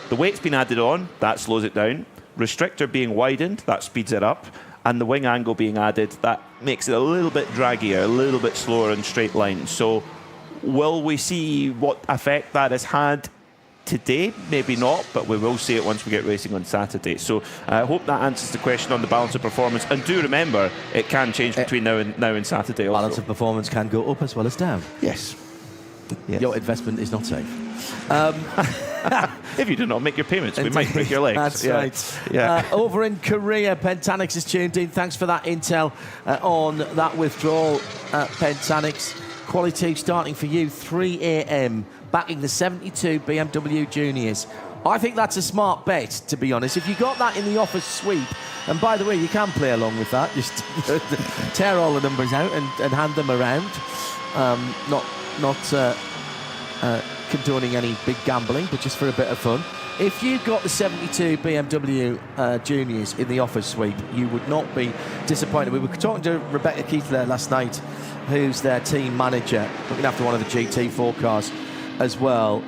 the weight's been added on, that slows it down. Restrictor being widened, that speeds it up. And the wing angle being added, that makes it a little bit draggier, a little bit slower in straight lines. So will we see what effect that has had today? Maybe not, but we will see it once we get racing on Saturday. So I hope that answers the question on the balance of performance. And do remember, it can change between now and Saturday also. Balance of performance can go up as well as down. Yes. Your investment is not safe. If you do not make your payments, we might break your legs. That's right. Over in Korea, Pentanix is tuned in. Thanks for that intel on that withdrawal, Pentanix. Quality starting for you, 3 a.m. backing the 72 BMW Juniors. I think that's a smart bet, to be honest. If you got that in the office sweep, and by the way, you can play along with that, just tear all the numbers out and hand them around. Not condoning any big gambling, but just for a bit of fun. if you got the 72 BMW Juniors in the offer suite, you would not be disappointed. We were talking to Rebecca Keith there last night, who's their team manager, looking after one of the GT4 cars as well.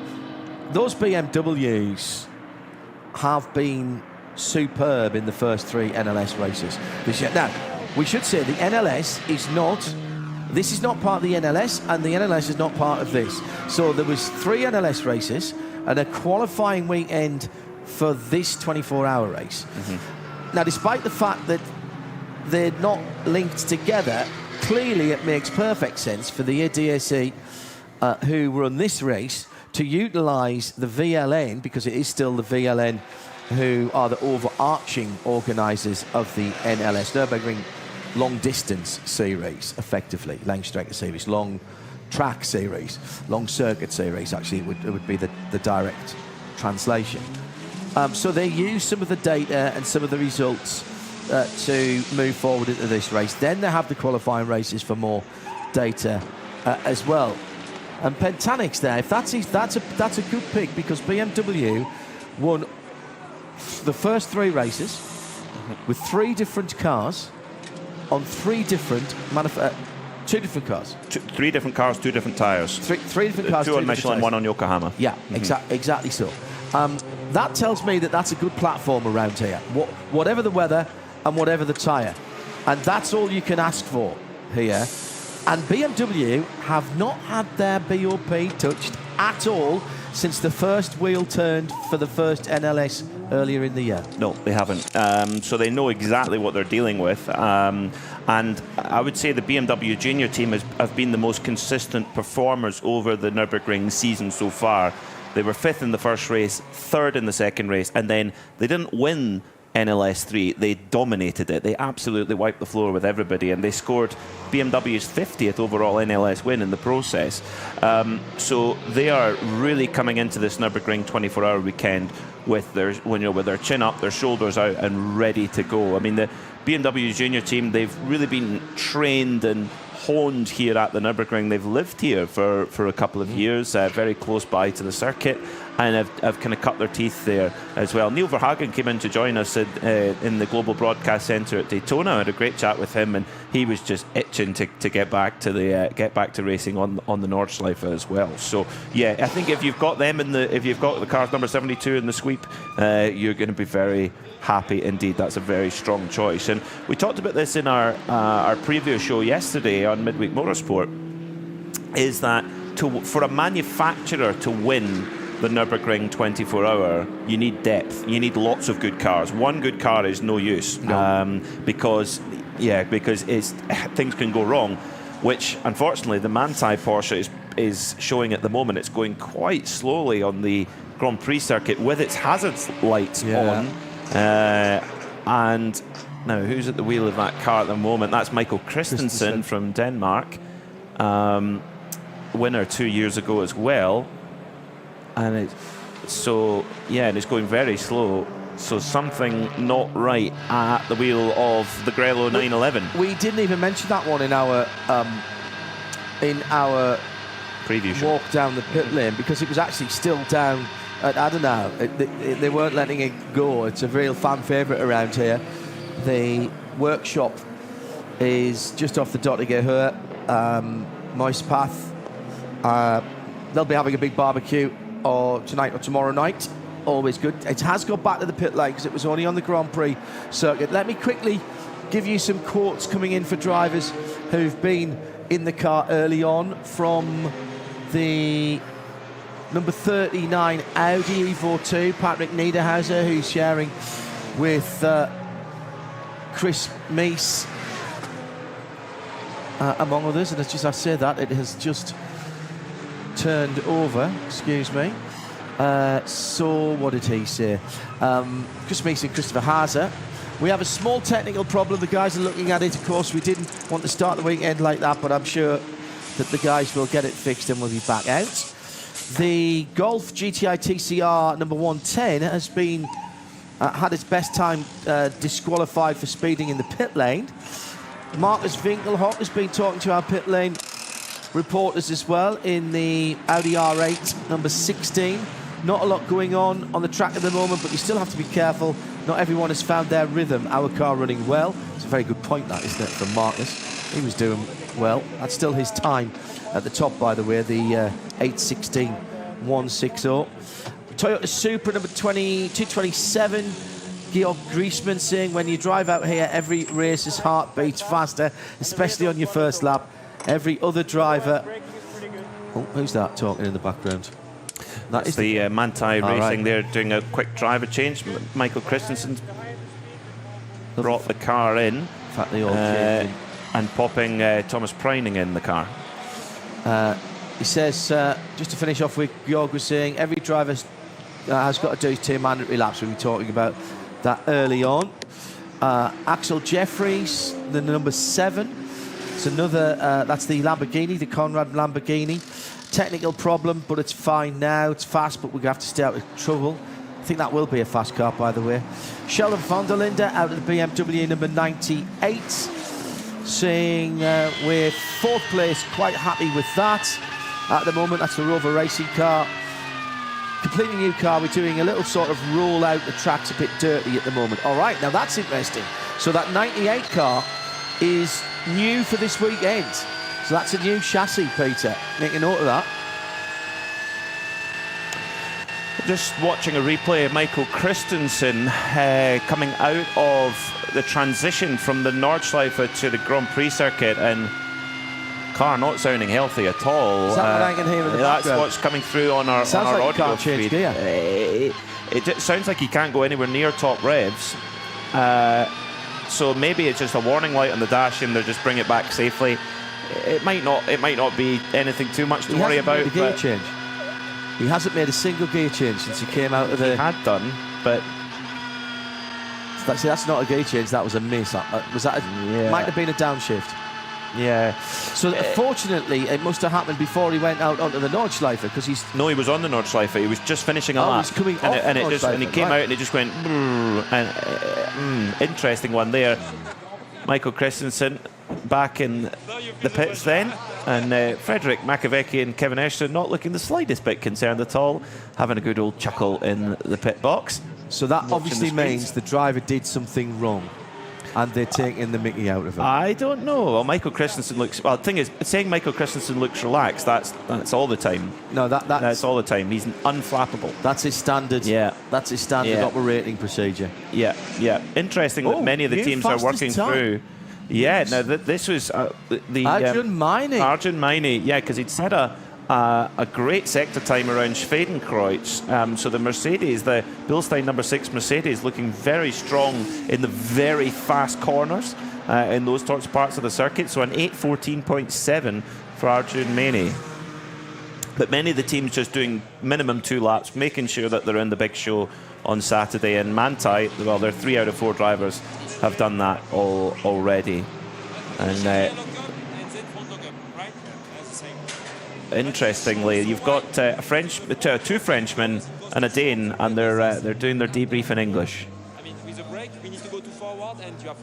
Those BMWs have been superb in the first 3 NLS races this year. Now, we should say the NLS is not, this is not part of the NLS, and the NLS is not part of this. So there was 3 NLS races and a qualifying weekend for this 24-hour race. Now, despite the fact that they're not linked together, clearly it makes perfect sense for the ADAC who run this race to utilise the VLN, because it is still the VLN who are the overarching organisers of the NLS Nürburgring long distance series, effectively, Langstrecke series, long track series, long circuit series, actually it would be the direct translation. So they use some of the data and some of the results to move forward into this race. Then they have the qualifying races for more data as well. And Pentanic's there, if that's a good pick, because BMW won the first 3 races with 3 different cars on 3 different 2 different cars. 3 different cars, 2 different tyres. 3 different cars. 2 on Michelin, 1 on Yokohama. Yeah, exactly so. That tells me that that's a good platform around here. Whatever the weather and whatever the tyre, and that's all you can ask for here. And BMW have not had their BOP touched at all since the first wheel turned for the first NLS earlier in the year. No, they haven't. So they know exactly what they're dealing with. And I would say the BMW Junior team have been the most consistent performers over the Nürburgring season so far. They were 5th in the first race, 3rd in the second race, and then they didn't win NLS 3, they dominated it. They absolutely wiped the floor with everybody, and they scored BMW's 50th overall NLS win in the process. So they are really coming into this Nürburgring 24-hour weekend with their chin up, their shoulders out, and ready to go. I mean, the BMW Junior team, they've really been trained and honed here at the Nürburgring. They've lived here for a couple of years, very close by to the circuit, and have kind of cut their teeth there as well. Neil Verhagen came in to join us in the Global Broadcast Centre at Daytona. I had a great chat with him, and he was just itching to get back to racing on the Nordschleife as well. So yeah, I think if you've got them if you've got the cars number 72 in the sweep, you're going to be very happy indeed. That's a very strong choice. And we talked about this in our preview show yesterday on Midweek Motorsport, is that for a manufacturer to win the Nürburgring 24-hour, you need depth. You need lots of good cars. One good car is no use. No. Because things can go wrong, which unfortunately the Manthey Porsche is showing at the moment. It's going quite slowly on the Grand Prix circuit with its hazard lights on. And now, who's at the wheel of that car at the moment? That's Michael Christensen from Denmark, winner 2 years ago as well. And it's going very slow. So something not right at the wheel of the Grello 911. We didn't even mention that one in our preview show. Walk down the pit lane, because it was actually still down at Adenau. They weren't letting it go. It's a real fan favourite around here. The workshop is just off the Dottinger Moist Path. They'll be having a big barbecue tonight or tomorrow night. Always good. It has got back to the pit lane because it was only on the Grand Prix circuit. Let me quickly give you some quotes coming in for drivers who've been in the car early on from the number 39 Audi Evo 2, Patrick Niederhauser, who's sharing with Chris Meese, among others. And as I say that, it has just turned over, excuse me. So what did he say? Chris Meese and Christopher Haase. We have a small technical problem. The guys are looking at it. Of course, we didn't want to start the weekend like that, but I'm sure that the guys will get it fixed and we'll be back out. The Golf GTI TCR number 110 has been had its best time disqualified for speeding in the pit lane. Marcus Winkelhock has been talking to our pit lane reporters as well in the Audi R8 number 16 Not a lot going on the track at the moment, but you still have to be careful. Not everyone has found their rhythm. Our car running well. It's a very good point, that, isn't it, from Marcus? He was doing well. That's still his time at the top, by the way, the 8:16.160. Toyota Supra number 227. Georg Griezmann saying, when you drive out here, every racer's heart beats faster, especially on your first lap. Every other driver... Oh, who's that talking in the background? That's the Manthey Racing. Right. They're doing a quick driver change. Michael Christensen brought the car in. In fact, they all changed in. And popping Thomas Preining in the car. He says, just to finish off with, Georg was saying, every driver has got to do 2 mandatory laps. We were talking about that early on. Axel Jeffries, the number 7. It's another, that's the Lamborghini, the Conrad Lamborghini. Technical problem, but it's fine now. It's fast, but we're going to have to stay out of trouble. I think that will be a fast car, by the way. Sheldon van der Linde out of the BMW number 98. Saying we're 4th place, quite happy with that. At the moment, that's the Rover Racing car. Completely new car. We're doing a little sort of roll out. The track's a bit dirty at the moment. All right, now that's interesting. So that 98 car is new for this weekend. So that's a new chassis, Peter. Make a note of that. Just watching a replay of Michael Christensen coming out of the transition from the Nordschleife to the Grand Prix circuit, and car not sounding healthy at all. Is that what I can hear in the That's background? What's coming through on our Sounds like audio can't change feed. gear. It sounds like he can't go anywhere near top revs. So maybe it's just a warning light on the dash, and they're just bring it back safely. It might not be anything too much to worry about. He hasn't made a gear change. He hasn't made a single gear change since he came out of the... He had done, but... That's not a gear change, that was a miss. Might have been a downshift. Yeah. So fortunately, it must have happened before he went out onto the Nordschleife, because he's... No, he was on the Nordschleife. He was just finishing a lap. He was coming off and he came out and it just went... interesting one there. Michael Christensen back in the pits then. And Frederick Makovecki and Kevin Estre not looking the slightest bit concerned at all. Having a good old chuckle in the pit box. So that obviously means the driver did something wrong, and they're taking the mickey out of him. I don't know. Well, Michael Christensen looks... Well, the thing is, saying Michael Christensen looks relaxed, that's all the time. No, that's all the time. He's unflappable. That's his standard. Yeah. That's his standard operating procedure. Yeah, yeah. Interesting that many of the teams are working through... Yeah, now this was the Arjun Maini. Arjun Maini, yeah, because he'd set a great sector time around Schwedenkreuz. So the Mercedes, the Bilstein number 6 Mercedes, looking very strong in the very fast corners in those sorts of parts of the circuit. So an 8:14.7 for Arjun Maini. But many of the teams just doing minimum 2 laps, making sure that they're in the big show on Saturday. And Manthey, well, they're 3 out of 4 drivers have done that already. And interestingly, you've got two Frenchmen and a Dane, and they're doing their debrief in English. I mean, with a break, we need to go too forward, and you have.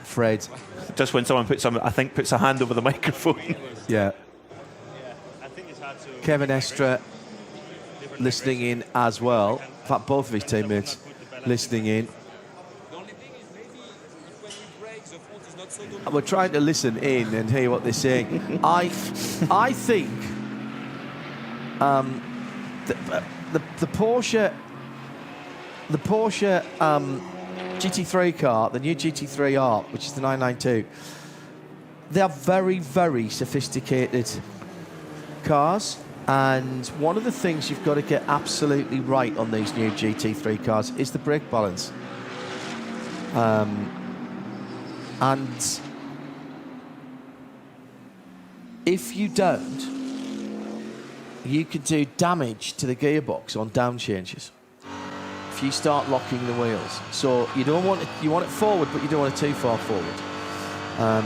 Fred. Just when someone puts a hand over the microphone. Yeah. Kevin Estre listening in as well. In fact, both of his teammates listening in. We're trying to listen in and hear what they're saying. I think the Porsche GT3 car, the new GT3R, which is the 992, they are very, very sophisticated cars. And one of the things you've got to get absolutely right on these new GT3 cars is the brake balance. And if you don't, you could do damage to the gearbox on down changes if you start locking the wheels. So you don't want it, you want it forward, but you don't want it too far forward. And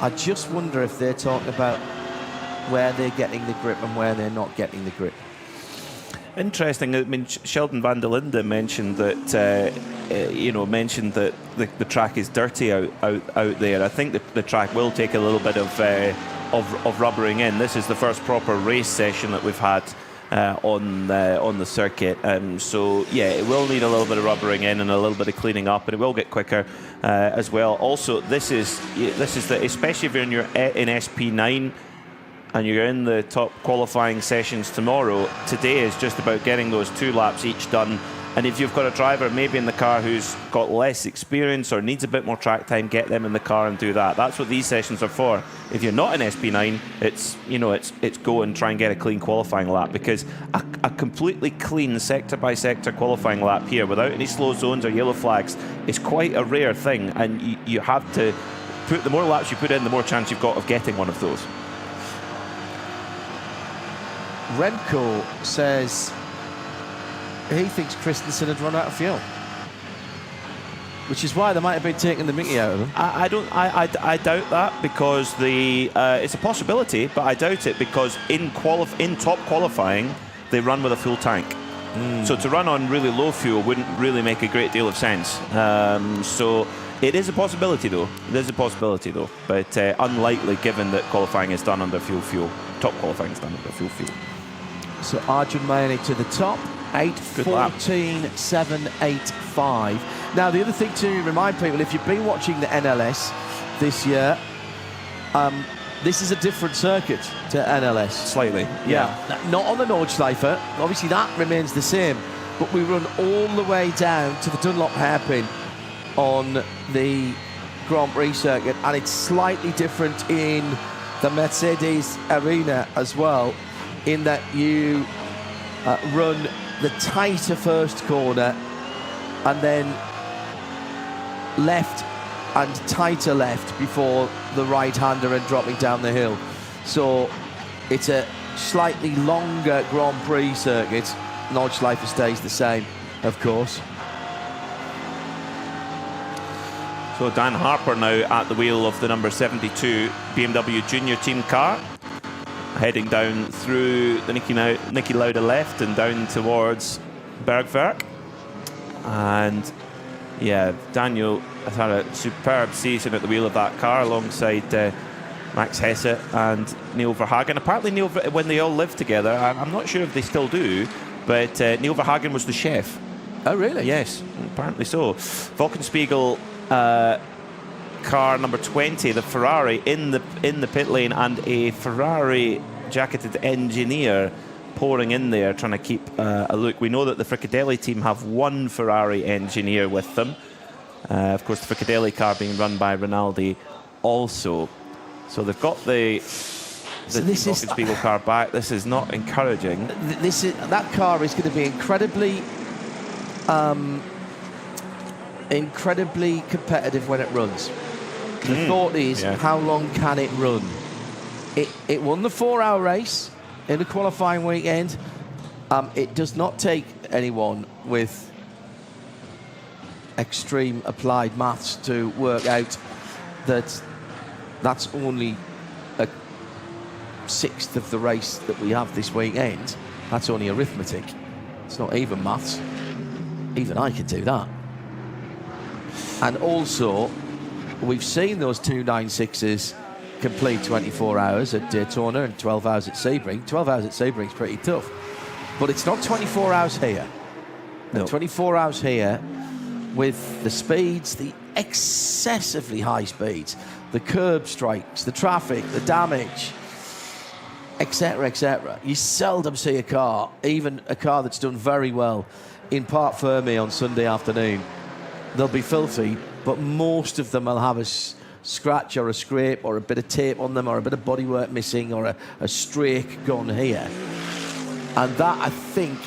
I just wonder if they're talking about where they're getting the grip and where they're not getting the grip. Interesting. I mean, Sheldon van der Linde mentioned that the track is dirty out there. I think the track will take a little bit of of rubbering in. This is the first proper race session that we've had on the circuit. So yeah, it will need a little bit of rubbering in and a little bit of cleaning up, and it will get quicker as well. Also, this is especially if you're in SP9 and you're in the top qualifying sessions tomorrow. Today is just about getting those 2 laps each done. And if you've got a driver maybe in the car who's got less experience or needs a bit more track time, get them in the car and do that. That's what these sessions are for. If you're not in SP9, it's go and try and get a clean qualifying lap, because a completely clean sector by sector qualifying lap here without any slow zones or yellow flags is quite a rare thing, and you have to the more laps you put in, the more chance you've got of getting one of those. Remco says he thinks Christensen had run out of fuel, which is why they might have been taking the mickey out of him. I doubt that, because it's a possibility, but I doubt it, because in top qualifying they run with a full tank. So to run on really low fuel wouldn't really make a great deal of sense. So it is a possibility though. But unlikely, given that qualifying is done under fuel. Top qualifying is done under fuel. So Arjun Mayani to the top. 8:14.785. Now, the other thing to remind people, if you've been watching the NLS this year, this is a different circuit to NLS. Slightly, yeah. Not on the Nordschleife. Obviously, that remains the same. But we run all the way down to the Dunlop hairpin on the Grand Prix circuit, and it's slightly different in the Mercedes Arena as well, in that you run the tighter first corner and then left and tighter left before the right-hander and dropping down the hill. So it's a slightly longer Grand Prix circuit. Nordschleife stays the same, of course. So Dan Harper now at the wheel of the number 72 BMW Junior Team car, heading down through the Niki Lauda left and down towards Bergwerk. And yeah, Daniel has had a superb season at the wheel of that car alongside Max Hesse and Neil Verhagen. Apparently Neil, when they all lived together, I'm not sure if they still do, but Neil Verhagen was the chef. Oh really? Yes, apparently so. Wolkenspiegel car number 20, the Ferrari in the pit lane, and a Ferrari jacketed engineer pouring in there trying to keep a look. We know that the Fricadelli team have one Ferrari engineer with them, of course the Fricadelli car being run by Rinaldi also. So they've got the Wolkenspiegel car back. This is not encouraging. That car is going to be incredibly competitive when it runs. The thought is, how long can it run? It won the 4-hour race in the qualifying weekend. It does not take anyone with extreme applied maths to work out that that's only a sixth of the race that we have this weekend. That's only arithmetic. It's not even maths. Even I can do that. And also, we've seen those 296s complete 24 hours at Daytona and 12 hours at Sebring. 12 hours at Sebring is pretty tough. But it's not 24 hours here. No. 24 hours here with the speeds, the excessively high speeds, the curb strikes, the traffic, the damage, etc., etc. You seldom see a car, even a car that's done very well, in Parc Fermé on Sunday afternoon. They'll be filthy, but most of them will have a scratch or a scrape or a bit of tape on them or a bit of bodywork missing or a streak gone here. And that, I think,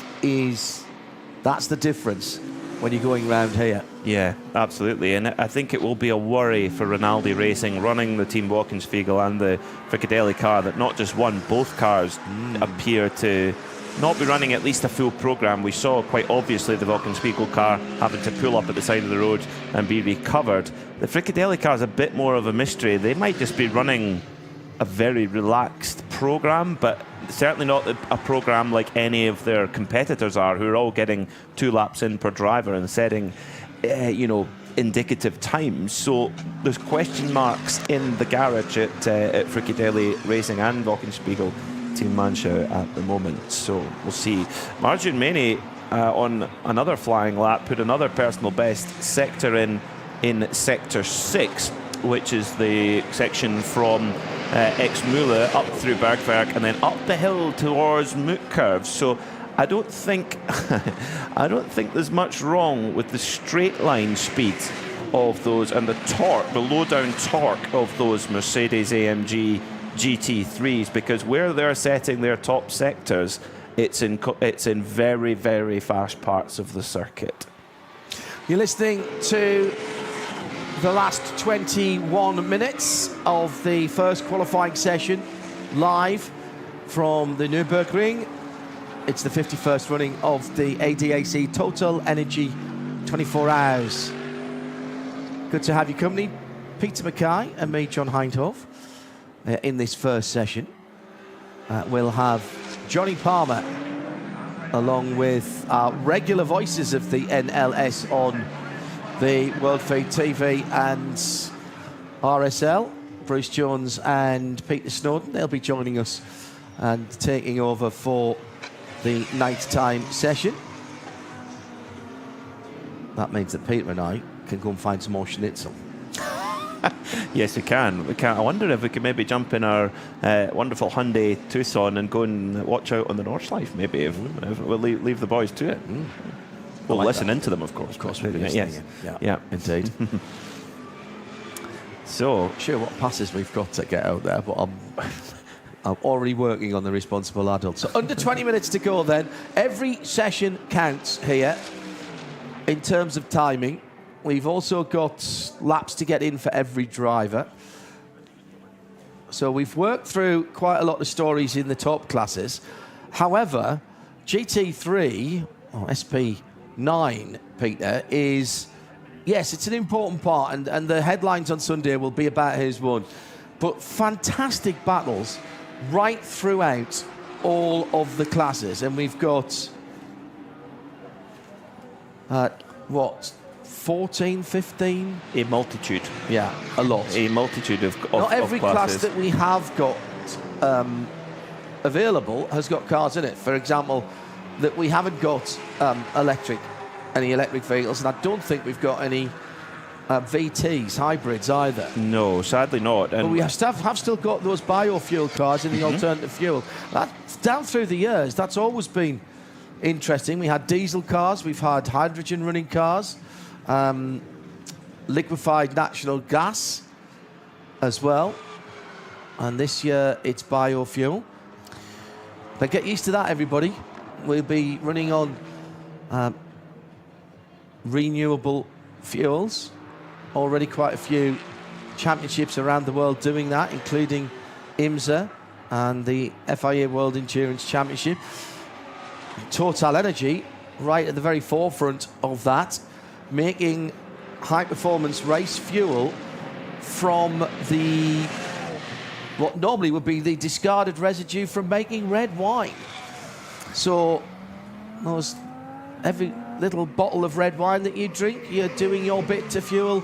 that's the difference when you're going round here. Yeah, absolutely. And I think it will be a worry for Rinaldi Racing running the Team Wolkenspiegel and the Fricadelli car that not just one, both cars appear to not be running at least a full programme. We saw quite obviously the Wolkenspiegel car having to pull up at the side of the road and be recovered. The Fricadelli car is a bit more of a mystery. They might just be running a very relaxed programme, but certainly not a programme like any of their competitors are, who are all getting 2 laps in per driver and setting indicative times. So there's question marks in the garage at Fricadelli Racing and Wochenspiegel Team Manschau at the moment. So we'll see. Marjan Mene on another flying lap put another personal best sector in sector 6, which is the section from Exmühle up through Bergwerk and then up the hill towards Mutkirch. So I don't think there's much wrong with the straight line speed of those and the torque, the low down torque of those Mercedes AMG GT3s, because where they're setting their top sectors, it's in very, very fast parts of the circuit. You're listening to the last 21 minutes of the first qualifying session live from the Nürburgring. It's the 51st running of the ADAC TotalEnergies 24 hours. Good to have you company, Peter Mackay and me, John Hindhoff, in this first session. We'll have Johnny Palmer along with our regular voices of the NLS on the World Feed TV and RSL, Bruce Jones and Peter Snowden. They'll be joining us and taking over for the nighttime session. That means that Peter and I can go and find some more schnitzel. Yes, we can. I wonder if we could maybe jump in our wonderful Hyundai Tucson and go and watch out on the Nordschleife, maybe, if we'll leave the boys to it. We'll listen into them, of course. Of course, we'll be listening. Yes. Yeah, indeed. So, sure what passes we've got to get out there, but I'm already working on the responsible adult. So under 20 minutes to go then. Every session counts here in terms of timing. We've also got laps to get in for every driver. So we've worked through quite a lot of stories in the top classes. However, GT3, or SP9, Peter, is, yes, it's an important part, and the headlines on Sunday will be about who's won. But fantastic battles right throughout all of the classes. And we've got, 14, 15? a multitude. Yeah, a lot. A multitude of Not every class classes. that we have got available has got cars in it. For example, that we haven't got any electric vehicles, and I don't think we've got any VTs, hybrids either. No, sadly not. But we have still got those biofuel cars in the alternative fuel. That's down through the years. That's always been interesting. We had diesel cars, we've had hydrogen running cars, liquefied natural gas as well. And this year it's biofuel. But get used to that, everybody. We'll be running on renewable fuels. Already quite a few championships around the world doing that, including IMSA and the FIA World Endurance Championship. TotalEnergies right at the very forefront of that, making high-performance race fuel from what normally would be the discarded residue from making red wine. So every little bottle of red wine that you drink, you're doing your bit to fuel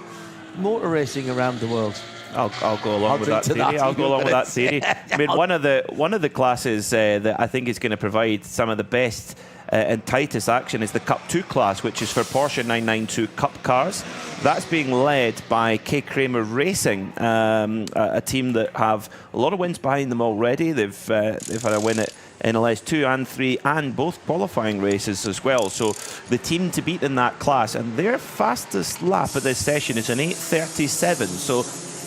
motor racing around the world. I'll go along with that theory. I'll go along with that theory. I mean, one of the classes that I think is going to provide some of the best and tightest action is the Cup 2 class, which is for Porsche 992 Cup cars. That's being led by K. Kramer Racing, a team that have a lot of wins behind them already. They've had a win at NLS 2 and 3 and both qualifying races as well. So the team to beat in that class, and their fastest lap of this session is an 8:37. So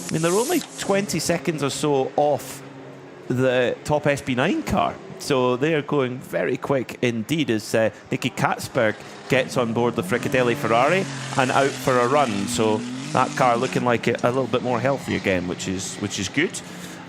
I mean, they're only 20 seconds or so off the top SP9 car. So they are going very quick indeed as Nicky Katzberg gets on board the Fricadelli Ferrari and out for a run. So that car looking like a little bit more healthy again, which is good.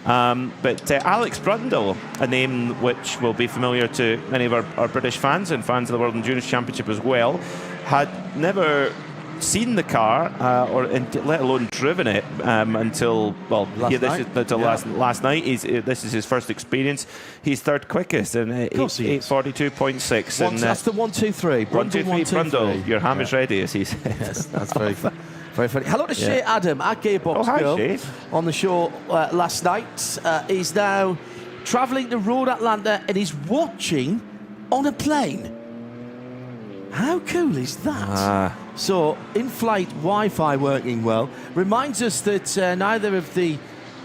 But Alex Brundle, a name which will be familiar to many of our British fans and fans of the World Endurance Championship as well, had never seen the car or let alone driven it until last night. This is his first experience. He's third quickest and 8:42.6. That's the 1-2-3. Brundle, your ham is ready, as he says. Yes, that's very Very funny. Hello to Shay Adam at Gearbox hi, Girl Shay. on the show last night. He's now travelling to Road Atlanta and he's watching on a plane. How cool is that? So, in-flight Wi-Fi working well. Reminds us that neither of the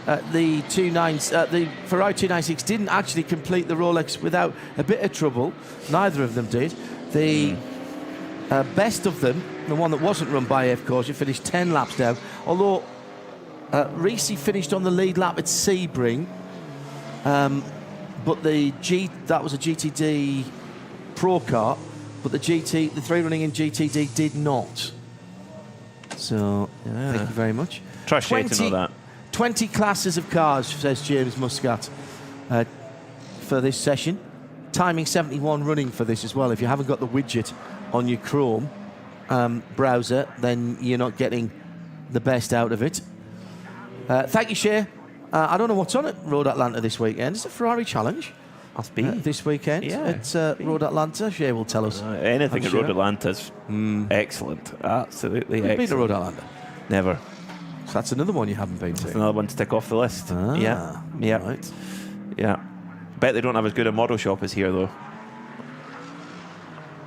Ferrari 296 didn't actually complete the Rolex without a bit of trouble. Neither of them did. The best of them, the one that wasn't run by F Caution, finished 10 laps down. Although Reese finished on the lead lap at Sebring, but that was a GTD Pro car, but the three running in GTD did not. So thank you very much. Trust you to know that. 20 classes of cars, says James Muscat, for this session. Timing 71 running for this as well. If you haven't got the widget on your Chrome browser, then you're not getting the best out of it. Thank you, Shay. I don't know what's on at Road Atlanta this weekend. It's a Ferrari Challenge. Must be. This weekend. Yeah. It's Road Atlanta. Shay will tell us. Anything I'm at sure. Road Atlanta's excellent. Absolutely You've been to excellent. Road Atlanta. Never. So that's another one you haven't been to. That's another one to tick off the list. Yeah. Right. Yeah. Bet they don't have as good a model shop as here, though.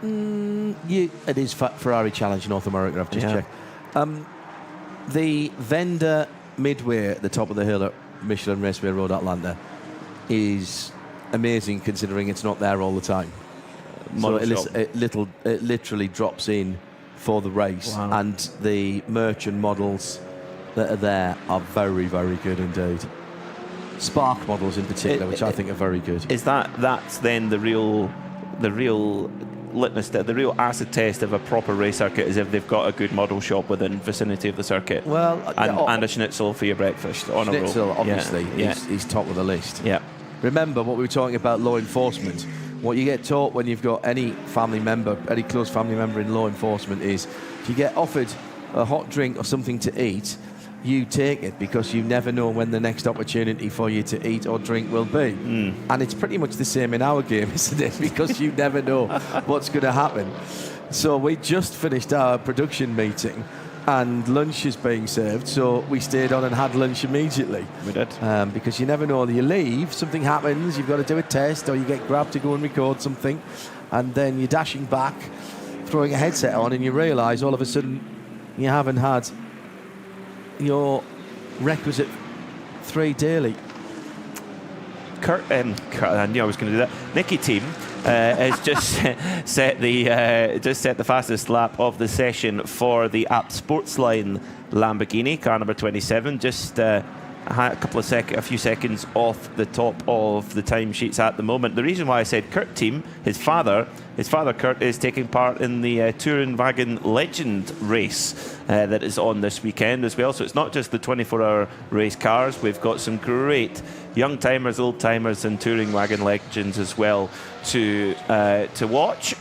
It is Ferrari Challenge North America, I've just checked. The vendor midway at the top of the hill at Michelin Raceway Road Atlanta is amazing, considering it's not there all the time. So it literally drops in for the race, and the merch and models that are there are very, very good indeed. Spark models in particular, which I think are very good. Is that's then the real litmus test, the real acid test of a proper race circuit, is if they've got a good model shop within vicinity of the circuit. Well, and a schnitzel for your breakfast on Schnitzel, a roll. obviously, he's top of the list. Yeah. Remember what we were talking about, law enforcement. What you get taught when you've got any family member, any close family member in law enforcement, is if you get offered a hot drink or something to eat, you take it, because you never know when the next opportunity for you to eat or drink will be. And it's pretty much the same in our game, isn't it? Because you never know what's going to happen. So we just finished our production meeting and lunch is being served, so we stayed on and had lunch immediately. We did. Because you never know, you leave, something happens, you've got to do a test, or you get grabbed to go and record something, and then you're dashing back, throwing a headset on, and you realise all of a sudden you haven't had your requisite 3 daily. Kurt, I knew I was going to do that. Nicky team has just set the fastest lap of the session for the App Sportsline Lamborghini, car number 27. Just a few seconds off the top of the timesheets at the moment. The reason why I said Kurt team, his father Kurt is taking part in the Tourenwagen Legend race that is on this weekend as well. So it's not just the 24-hour race cars. We've got some great young timers, old timers, and Tourenwagen Legends as well to watch.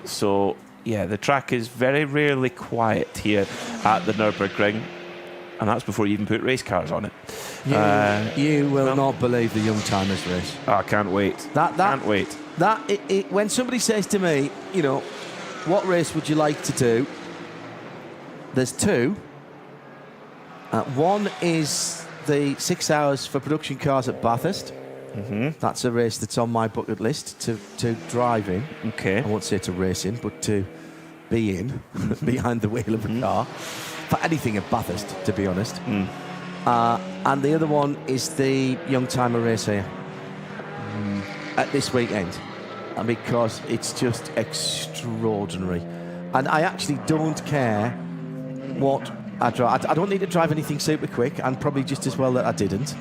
So yeah, the track is very rarely quiet here at the Nürburgring. And that's before you even put race cars on it. You will not believe the young timers race. I can't wait. Can't wait. When somebody says to me, you know, what race would you like to do? There's 2. One is the 6 hours for production cars at Bathurst. That's a race that's on my bucket list to drive in. Okay. I won't say to race in, but to be in, behind the wheel of a car. For anything at Bathurst, to be honest. And the other one is the young timer race here at this weekend, and because it's just extraordinary. And I actually don't care what I drive. I don't need to drive anything super quick, and probably just as well that I didn't.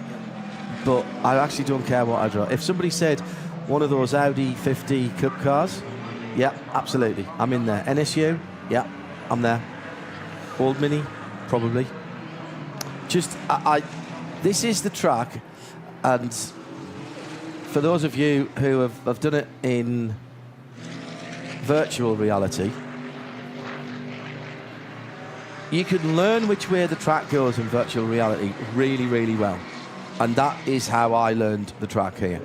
But I actually don't care what I drive. If somebody said one of those Audi 50 Cup cars, yeah, absolutely, I'm in there. NSU, yeah, I'm there. Old Mini, probably. Just, this is the track, and for those of you who have done it in virtual reality, you can learn which way the track goes in virtual reality really, really well. And that is how I learned the track here.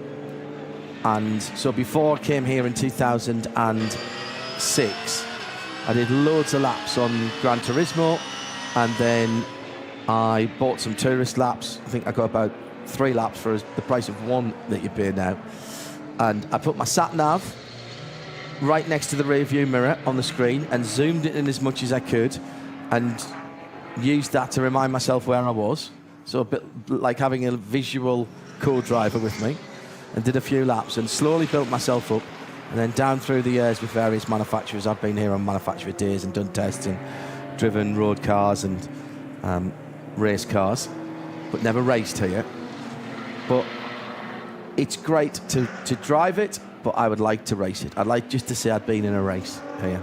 And so before I came here in 2006, I did loads of laps on Gran Turismo, and then I bought some tourist laps. I think I got about 3 laps for the price of 1 that you pay now. And I put my sat-nav right next to the rear view mirror on the screen and zoomed it in as much as I could and used that to remind myself where I was. So a bit like having a visual co-driver with me, and did a few laps and slowly built myself up. And then down through the years with various manufacturers, I've been here on manufacturer days and done tests and driven road cars and race cars, but never raced here. But it's great to drive it, but I would like to race it. I'd like just to say I'd been in a race here.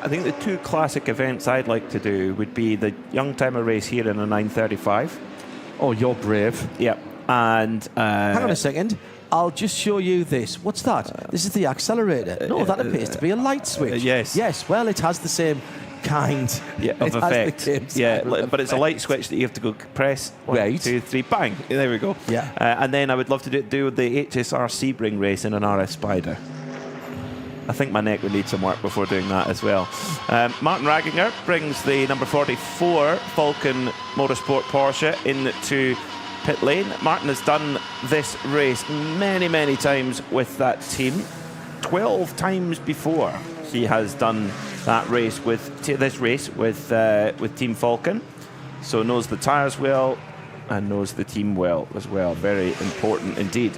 I think the 2 classic events I'd like to do would be the Youngtimer race here in a 935. Oh, you're brave. Yep. And hang on a second. I'll just show you this. What's that? This is the accelerator. No, that appears to be a light switch. Yes. Yes, well, it has the same kind of effect. But it's a light switch that you have to go press 1, 2, 3, bang. There we go. Yeah. And then I would love to do the HSR Sebring race in an RS Spider. I think my neck would need some work before doing that as well. Martin Raginger brings the number 44 Falcon Motorsport Porsche into pit lane. Martin has done this race many, many times with that team. 12 times before he has done that race with Team Falcon. So knows the tyres well and knows the team well as well. Very important indeed.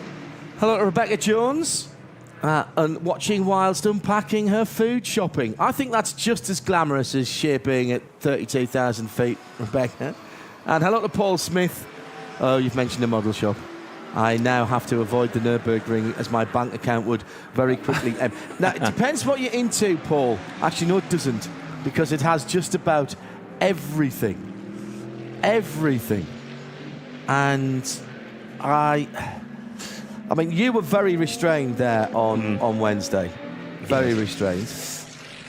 Hello to Rebecca Jones. And watching whilst unpacking her food shopping. I think that's just as glamorous as shaping at 32,000 feet, Rebecca. And hello to Paul Smith. Oh, you've mentioned a model shop. I now have to avoid the Nürburgring as my bank account would very quickly. Now, it depends what you're into, Paul. Actually, no, it doesn't, because it has just about everything. Everything. And I mean, you were very restrained there on Wednesday. Very restrained.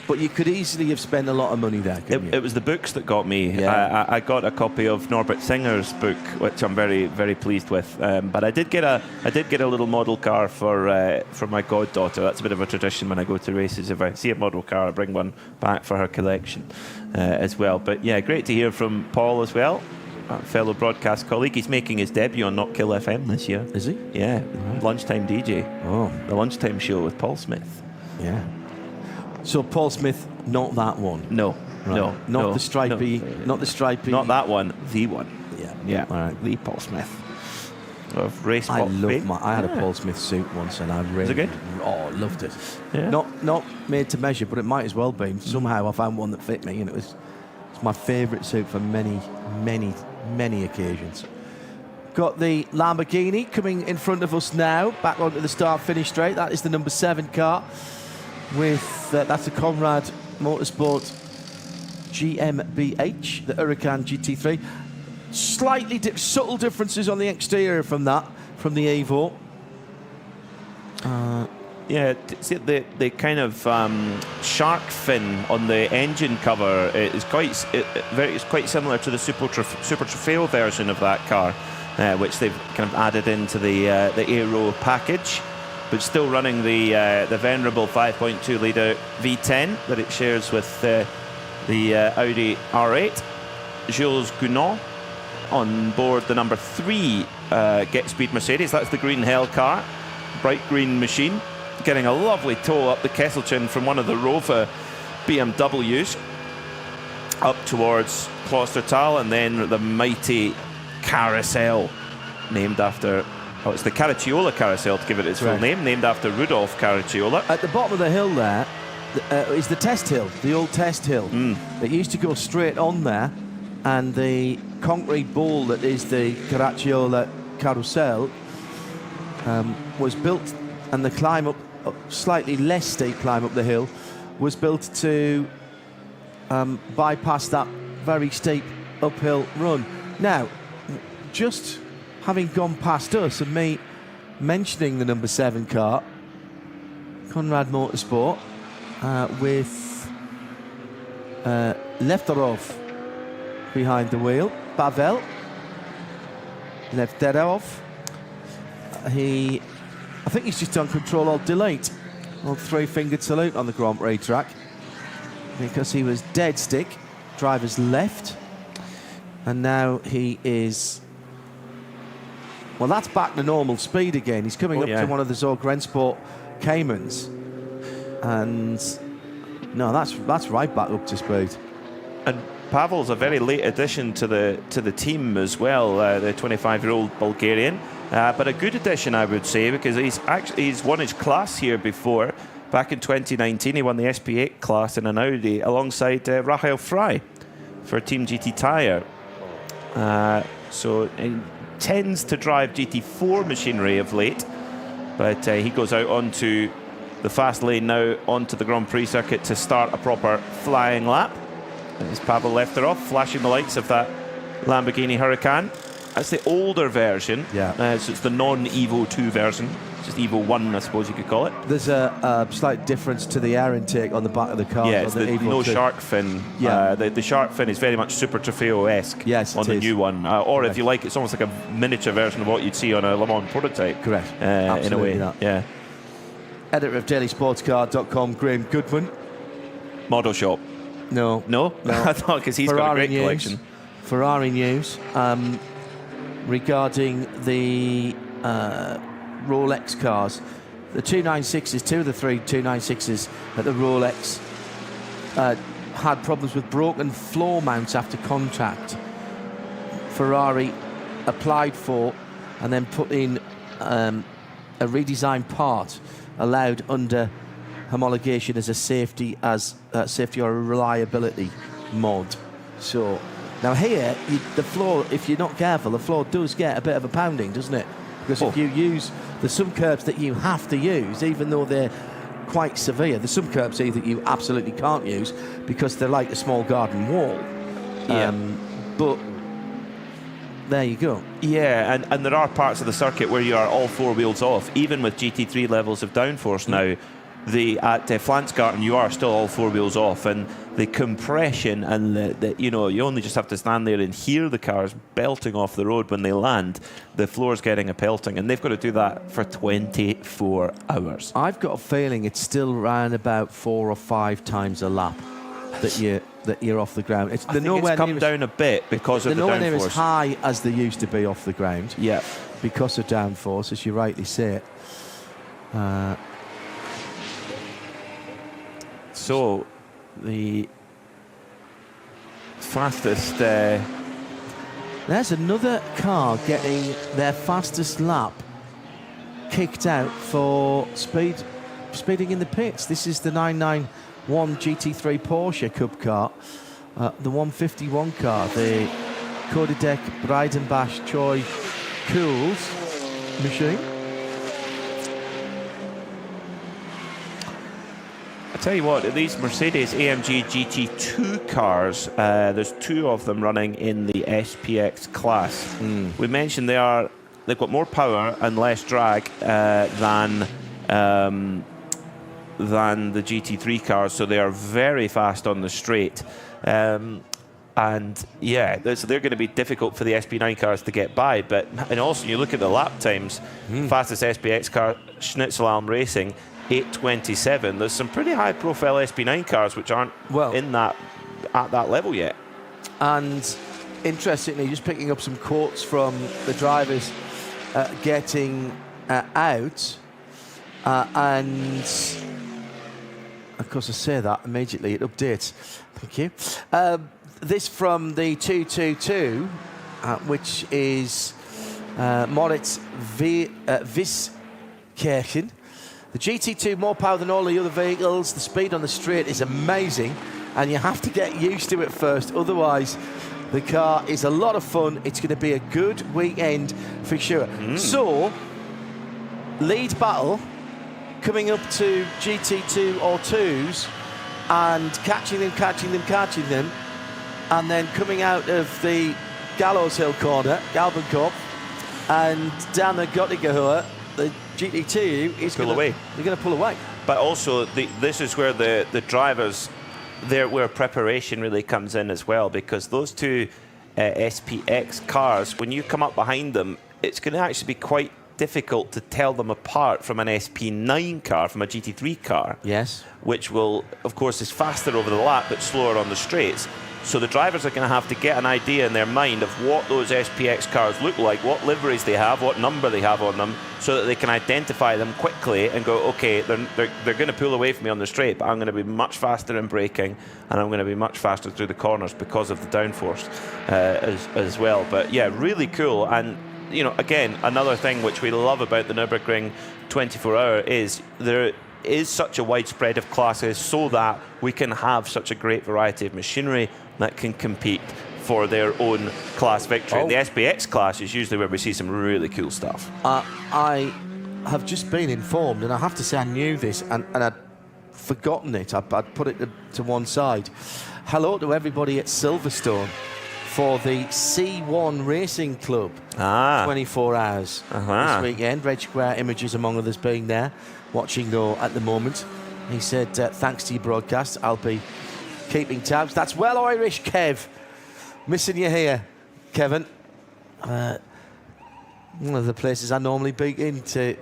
But you could easily have spent a lot of money there, couldn't you? It was the books that got me. Yeah. I got a copy of Norbert Singer's book, which I'm very, very pleased with. But I did get a little model car for my goddaughter. That's a bit of a tradition when I go to races. If I see a model car, I bring one back for her collection as well. But yeah, great to hear from Paul as well. A fellow broadcast colleague. He's making his debut on Not Kill FM this year. Is he? Yeah, Lunchtime DJ. Oh. The Lunchtime Show with Paul Smith. Yeah. So Paul Smith, not that one. No, right. no, not the stripy, not the stripy. Not that one. The one. Yeah. All right. The Paul Smith of race. I had a Paul Smith suit once, and I really. Was it good? Oh, loved it. Yeah. Not made to measure, but it might as well be. Somehow I found one that fit me, and it's my favourite suit for many, many, many occasions. Got the Lamborghini coming in front of us now, back onto the start-finish straight. That is the number 7 car. With that's a Conrad Motorsport GmbH, the Huracan GT3. Slightly subtle differences on the exterior from the Evo. Yeah, see the kind of shark fin on the engine cover is it's quite similar to the Super Trofeo version of that car, which they've kind of added into the Aero package. But still running the venerable 5.2 litre V10 that it shares with the Audi R8. Jules Gounod on board the number 3 Get Speed Mercedes. That's the Green Hell car, bright green machine, getting a lovely tow up the Kesselchen from one of the Rover BMWs up towards Klostertal, and then the mighty Carousel, named after. Oh, it's the Caracciola Carousel, to give it its full name, named after Rudolf Caracciola. At the bottom of the hill there is the test hill, the old test hill. It used to go straight on there, and the concrete bowl that is the Caracciola Carousel was built, and the climb up, slightly less steep climb up the hill, was built to bypass that very steep uphill run. Now, just having gone past us and me mentioning the number 7 car, Conrad Motorsport, with Lefterov behind the wheel, Pavel Lefterov. I think he's just done Control-Alt-Delete, old 3-fingered salute on the Grand Prix track, because he was dead stick driver's left. And now he is... Well, that's back to normal speed again. He's coming up to one of the Zorg-Rensport Caymans. And... No, that's right back up to speed. And Pavel's a very late addition to the team as well, the 25-year-old Bulgarian. But a good addition, I would say, because he's won his class here before. Back in 2019, he won the SP8 class in an Audi alongside Rahel Frey for Team GT Tyre. So he tends to drive GT4 machinery of late, but he goes out onto the fast lane now, onto the Grand Prix circuit to start a proper flying lap. As Pavel left her off, flashing the lights of that Lamborghini Huracan. That's the older version. Yeah. So it's the non-Evo 2 version. Just Evo 1, I suppose you could call it. There's a slight difference to the air intake on the back of the car. Yeah, it's the no shark fin. Yeah. The shark fin is very much Super Trofeo-esque on the new one. Or if you like, it's almost like a miniature version of what you'd see on a Le Mans prototype. Correct. In a way. That. Yeah. Editor of DailySportsCar.com, Graham Goodwin. Model shop. No. I thought because he's got a great collection. Ferrari news regarding the Rolex cars. The 296s, two of the three 296s at the Rolex had problems with broken floor mounts after contact. Ferrari applied for and then put in a redesigned part allowed under homologation as a safety or a reliability mod. So now here, the floor, if you're not careful, the floor does get a bit of a pounding, doesn't it? Because if you use, there's some curbs that you have to use, even though they're quite severe. There's some curbs here that you absolutely can't use because they're like a small garden wall. Yeah. But there you go. Yeah, and there are parts of the circuit where you are all four wheels off, even with GT3 levels of downforce now. At Flansgarten, you are still all four wheels off, and the compression and the you only just have to stand there and hear the cars belting off the road when they land. The floor's getting a pelting, and they've got to do that for 24 hours. I've got a feeling it's still around about 4 or 5 times a lap that you're off the ground. I think it's come down a bit because of the downforce. They're nowhere near as high as they used to be off the ground. Yeah, because of downforce, as you rightly say. So, the fastest... There's another car getting their fastest lap kicked out for speeding in the pits. This is the 991 GT3 Porsche Cup car, the 151 car, the Codedec Breidenbach Choi Cools machine. I tell you what, these Mercedes AMG GT2 cars, there's 2 of them running in the SPX class. We mentioned they've got more power and less drag than the GT3 cars, so they are very fast on the straight. And yeah, so they're going to be difficult for the SP9 cars to get by. And also, you look at the lap times, fastest SPX car, Schnitzelalm Racing, 8:27. There's some pretty high-profile SP9 cars which aren't at that level yet. And interestingly, just picking up some quotes from the drivers getting out, and of course I say that immediately it updates. Thank you. This from the 222, which is Moritz Wiskirchen. The GT2 more power than all the other vehicles. The speed on the straight is amazing, and you have to get used to it first. Otherwise, the car is a lot of fun. It's going to be a good weekend for sure. So, lead battle coming up to GT2 or 2s and catching them, and then coming out of the Gallows Hill corner, Galbenkopf, and down the Göttinger, the GT2 is going to pull away. But also, this is where the drivers, where preparation really comes in as well, because those 2 SPX cars, when you come up behind them, it's going to actually be quite difficult to tell them apart from an SP9 car, from a GT3 car. Yes. Which will, of course, is faster over the lap but slower on the straights. So the drivers are going to have to get an idea in their mind of what those SPX cars look like, what liveries they have, what number they have on them, so that they can identify them quickly and go, okay, they're going to pull away from me on the straight, but I'm going to be much faster in braking, and I'm going to be much faster through the corners because of the downforce as well. But yeah, really cool. And you know, again, another thing which we love about the Nürburgring 24-hour is there is such a wide spread of classes, so that we can have such a great variety of machinery that can compete for their own class victory. The SPX class is usually where we see some really cool stuff. I have just been informed, and I have to say I knew this, and I'd forgotten it. I'd put it to one side. Hello to everybody at Silverstone for the C1 Racing Club 24 hours this weekend. Reg Square Images, among others, being there, watching though at the moment. He said, thanks to your broadcast, I'll be keeping tabs. That's well Irish, Kev. Missing you here, Kevin. One of the places I normally bump into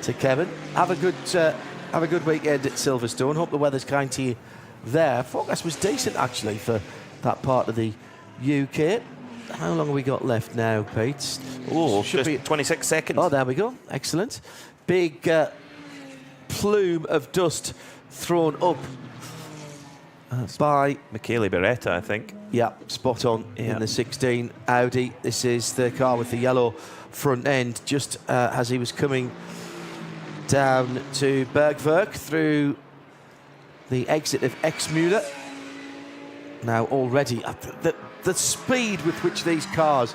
to Kevin. Have a good weekend at Silverstone. Hope the weather's kind to you there. Forecast was decent actually for that part of the UK. How long have we got left now, Pete? Oh, should be 26 seconds. Oh, there we go. Excellent. Big plume of dust thrown up by Michele Beretta, I think. Yeah, spot on in the 16 Audi. This is the car with the yellow front end, just as he was coming down to Bergwerk through the exit of Exmüller. Now already, the speed with which these cars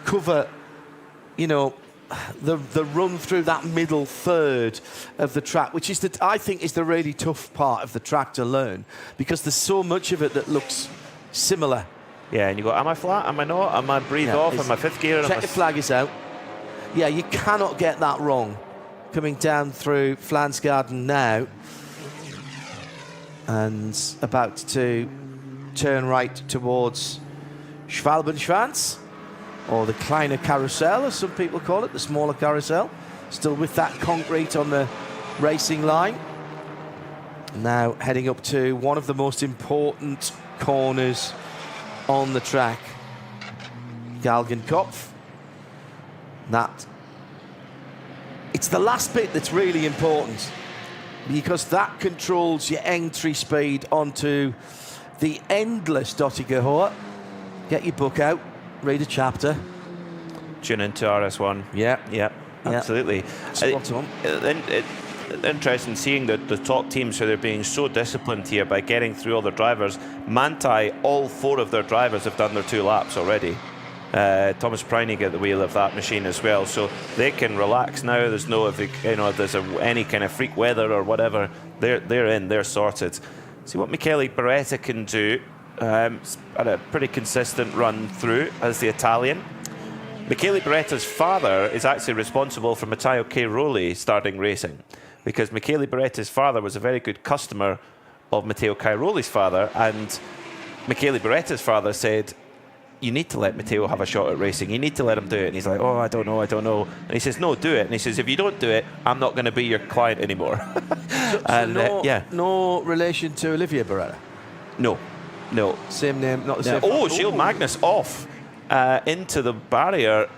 cover, you know, the run through that middle third of the track, which is I think is the really tough part of the track to learn, because there's so much of it that looks similar. Yeah, and you go, am I flat? Am I not? Am I breathed off? Am I fifth gear? Check the flag is out. Yeah, you cannot get that wrong. Coming down through Flansgarden now, and about to turn right towards Schwalbenschwanz, or the Kleine Carousel, as some people call it, the smaller carousel. Still with that concrete on the racing line. Now heading up to one of the most important corners on the track, Galgenkopf. It's the last bit that's really important, because that controls your entry speed onto the endless Dottinger Hohe. Get your book out, read a chapter. Tune into RS1. Yeah, absolutely. Spot on. Interesting seeing the top teams, how they're being so disciplined here by getting through all their drivers. Manthey, all 4 of their drivers have done their 2 laps already. Thomas Preining at the wheel of that machine as well, so they can relax now. There's no, if there's any kind of freak weather or whatever, they're sorted. See what Michele Beretta can do. Had a pretty consistent run through as the Italian. Michele Beretta's father is actually responsible for Matteo Cairoli starting racing, because Michele Beretta's father was a very good customer of Matteo Cairoli's father, and Michele Beretta's father said, you need to let Matteo have a shot at racing. You need to let him do it. And he's like, oh, I don't know. And he says, no, do it. And he says, if you don't do it, I'm not going to be your client anymore. No relation to Olivier Beretta? No. Same name, not the same. Oh, Gilles Magnus off into the barrier.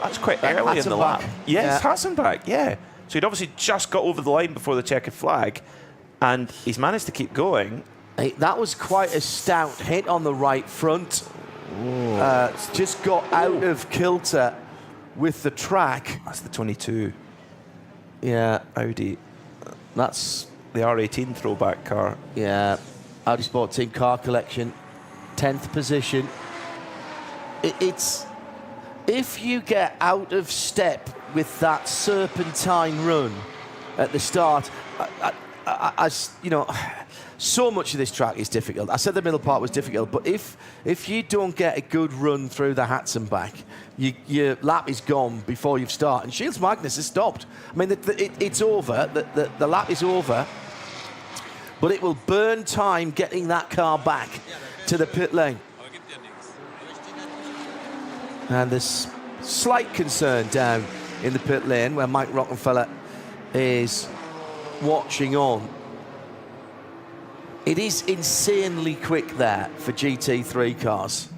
That's quite early in the lap. Yes, Hassenbach, yeah. So he'd obviously just got over the line before the checkered flag, and he's managed to keep going. Hey, that was quite a stout hit on the right front. Just got out of kilter with the track. That's the 22. Yeah. Audi. That's the R18 throwback car. Yeah. Audi Sport Team car collection. 10th position. It's... If you get out of step with that serpentine run at the start, you know, so much of this track is difficult. I said the middle part was difficult, but if you don't get a good run through the Hatzenbach, your lap is gone before you've started. And Gilles Magnus has stopped. I mean, it's over. The lap is over, but it will burn time getting that car back to the pit lane. And there's slight concern down in the pit lane where Mike Rockenfeller is watching on. It is insanely quick there for GT3 cars.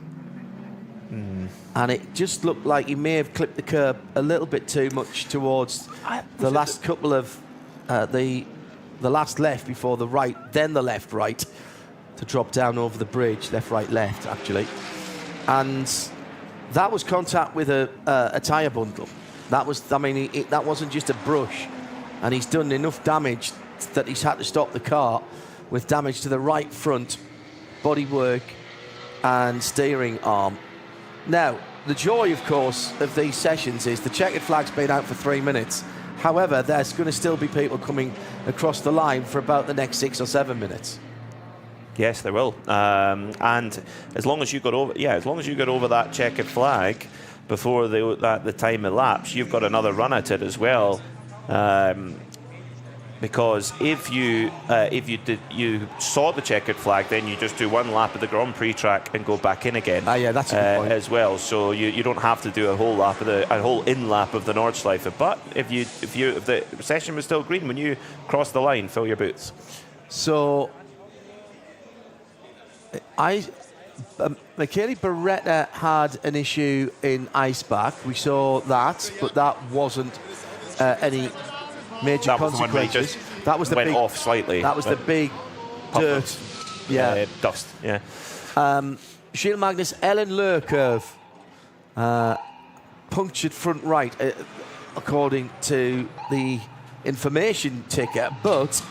And it just looked like he may have clipped the curb a little bit too much towards the last couple of the last left before the right, then the left right to drop down over the bridge, left right left actually, and that was contact with a tyre bundle. That was, I mean, that wasn't just a brush, and he's done enough damage that he's had to stop the car with damage to the right front bodywork and steering arm. Now, the joy, of course, of these sessions is the checkered flag's been out for 3 minutes. However, there's going to still be people coming across the line for about the next 6 or 7 minutes. Yes, there will. And as long as you got over, as long as you got over that checkered flag before the time elapsed, you've got another run at it as well. Because if you saw the checkered flag, then you just do one lap of the Grand Prix track and go back in again. Yeah, that's a good point. As well. So you don't have to do a whole lap of a whole in lap of the Nordschleife. But if the session was still green when you cross the line, fill your boots. So Michele Beretta had an issue in Iceback. We saw that, but that wasn't any major that consequences. That was the went big, off slightly. That was the big dirt. Yeah. Dust. Yeah. Gilles Magnus, Ellen Lercurve, punctured front right, according to the information ticker. But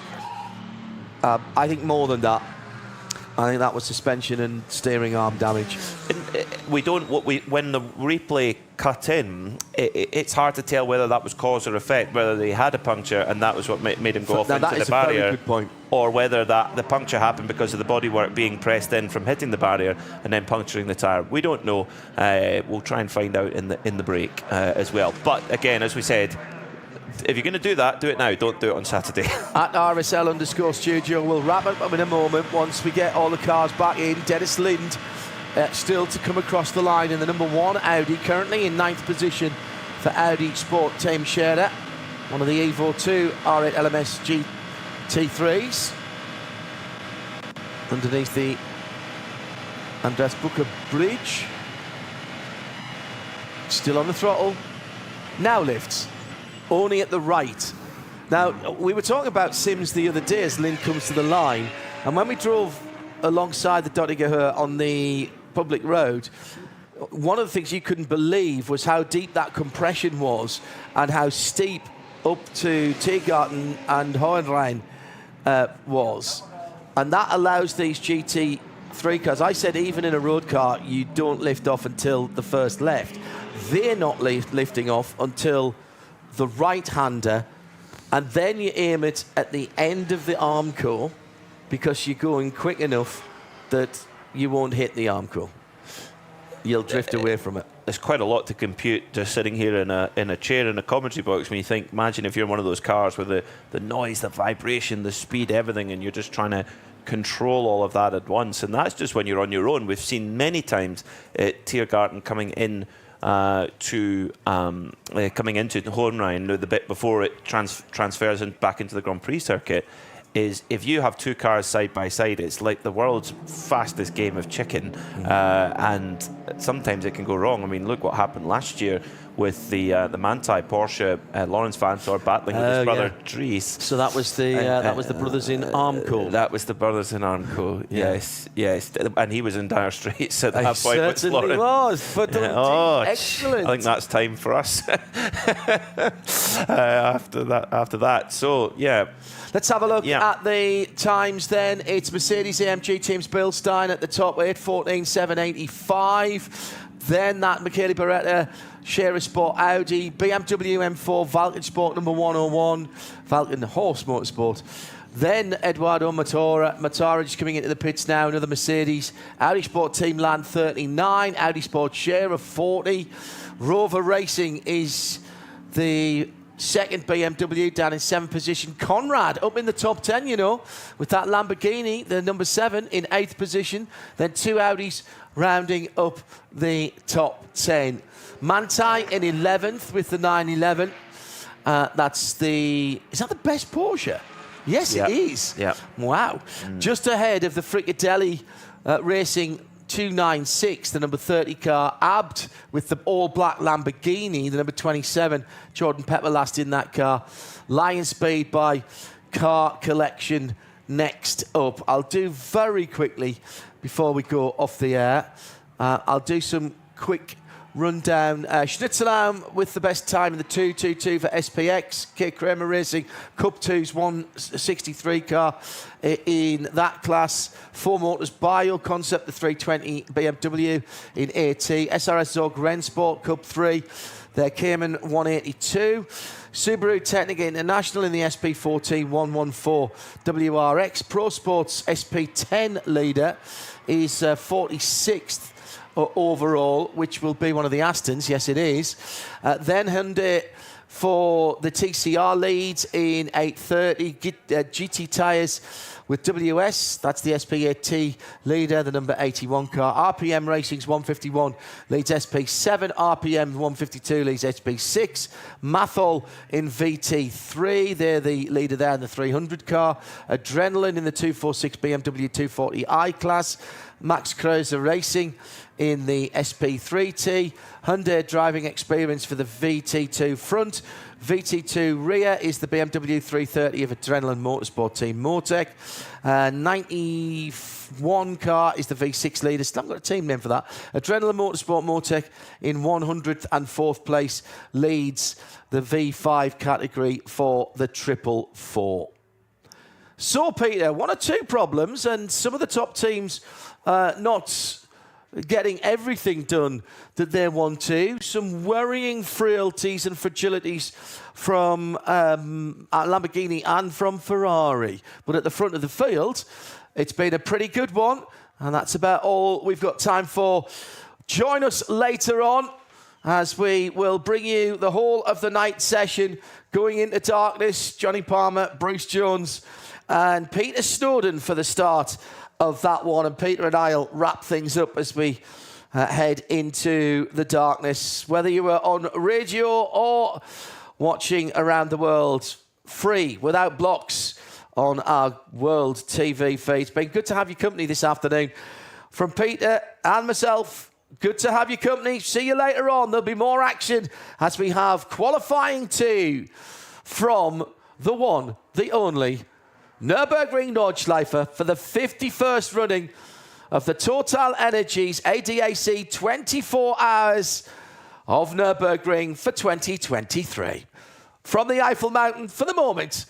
I think more than that. I think that was suspension and steering arm damage. When the replay cut in, it's hard to tell whether that was cause or effect, whether they had a puncture and that was what made him go off into the barrier, very good point. Or whether the puncture happened because of the bodywork being pressed in from hitting the barrier and then puncturing the tyre. We don't know. We'll try and find out in the break as well. But again, as we said, if you're going to do that, do it now. Don't do it on Saturday. At RSL_studio, we'll wrap it up in a moment once we get all the cars back in. Dennis Lind still to come across the line in the number 1 Audi, currently in 9th position for Audi Sport Team Scherer. One of the Evo 2 R8 LMS GT3s. Underneath the Andreas Bucher bridge. Still on the throttle. Now lifts. Only at the right. Now, we were talking about Sims the other day as Lynn comes to the line, and when we drove alongside the Dottinger on the public road, one of the things you couldn't believe was how deep that compression was and how steep up to Tiergarten and Hohenrhein was. And that allows these GT3 cars, I said even in a road car, you don't lift off until the first left. They're not lifting off until the right-hander, and then you aim it at the end of the armco because you're going quick enough that you won't hit the armco. You'll drift away from it. There's quite a lot to compute just sitting here in a chair in a commentary box when you think, imagine if you're in one of those cars with the noise, the vibration, the speed, everything, and you're just trying to control all of that at once. And that's just when you're on your own. We've seen many times Tiergarten coming in coming into Hohenrhein, the bit before it transfers back into the Grand Prix circuit, is if you have two cars side by side, it's like the world's fastest game of chicken, and sometimes it can go wrong. I mean, look what happened last year with the Manthey Porsche. Lawrence Vanthoor battling with his brother Dries. So that was the brothers in Armco. That was the brothers in Armco. Yeah. Yes, and he was in dire straits at that point. Certainly was. But excellent. I think that's time for us after that. So yeah. Let's have a look at the times then. It's Mercedes-AMG Teams Bilstein at the top, 8:14.785. Then that Michele Beretta, Scherer Sport Audi, BMW M4, Valken Sport number 101, Valken Horse Motorsport. Then Eduardo Matara just coming into the pits now, another Mercedes. Audi Sport Team Land 39, Audi Sport Scherer 40. Rover Racing is the second BMW down in 7th position. Conrad up in the top 10, with that Lamborghini, the number 7 in 8th position. Then two Audis rounding up the top 10. Manthey in 11th with the 911. Is that the best Porsche? Yes, Yep. it is. Yep. Wow. Just ahead of the Fricadelli Racing 296, the number 30 car, Abt with the all-black Lamborghini, the number 27, Jordan Pepper last in that car. Lion Speed by Car Collection next up. I'll do very quickly, before we go off the air, I'll do some quick rundown. Schnitzelam with the best time in the 222 for SPX. K. Kramer Racing, Cup 2's 163 car in that class. 4 Motors Bio Concept, the 320 BMW in AT. SRS Zog Rennsport, Cup 3. Their Cayman 182. Subaru Technica International in the SP14 114 WRX. Pro Sports SP10 leader is 46th overall, which will be one of the Astons. Yes, it is. Then Hyundai for the TCR leads in 830. GT tyres with WS. That's the SP8T leader, the number 81 car. RPM Racing's 151 leads SP7. RPM 152 leads SP6. Mathol in VT3. They're the leader there in the 300 car. Adrenaline in the 246 BMW 240i class. Max Kreuzer Racing in the SP3T. Hyundai Driving Experience for the VT2 front. VT2 rear is the BMW 330 of Adrenaline Motorsport Team Motec. 91 car is the V6 leader. Still haven't got a team name for that. Adrenaline Motorsport Motec in 104th place leads the V5 category for the 444. So, Peter, 1 or 2 problems, and some of the top teams not getting everything done that they want to. Some worrying frailties and fragilities from Lamborghini and from Ferrari. But at the front of the field, it's been a pretty good one, and that's about all we've got time for. Join us later on as we will bring you the whole of the night session going into darkness. Johnny Palmer, Bruce Jones, and Peter Snowden for the start of that one. And Peter and I'll wrap things up as we head into the darkness. Whether you were on radio or watching around the world, free, without blocks, on our World TV feed. It's been good to have your company this afternoon. From Peter and myself, good to have your company. See you later on. There'll be more action as we have qualifying 2 from the one, the only Nürburgring Nordschleife for the 51st running of the TotalEnergies ADAC 24 hours of Nürburgring for 2023. From the Eiffel Mountain for the moment,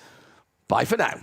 bye for now.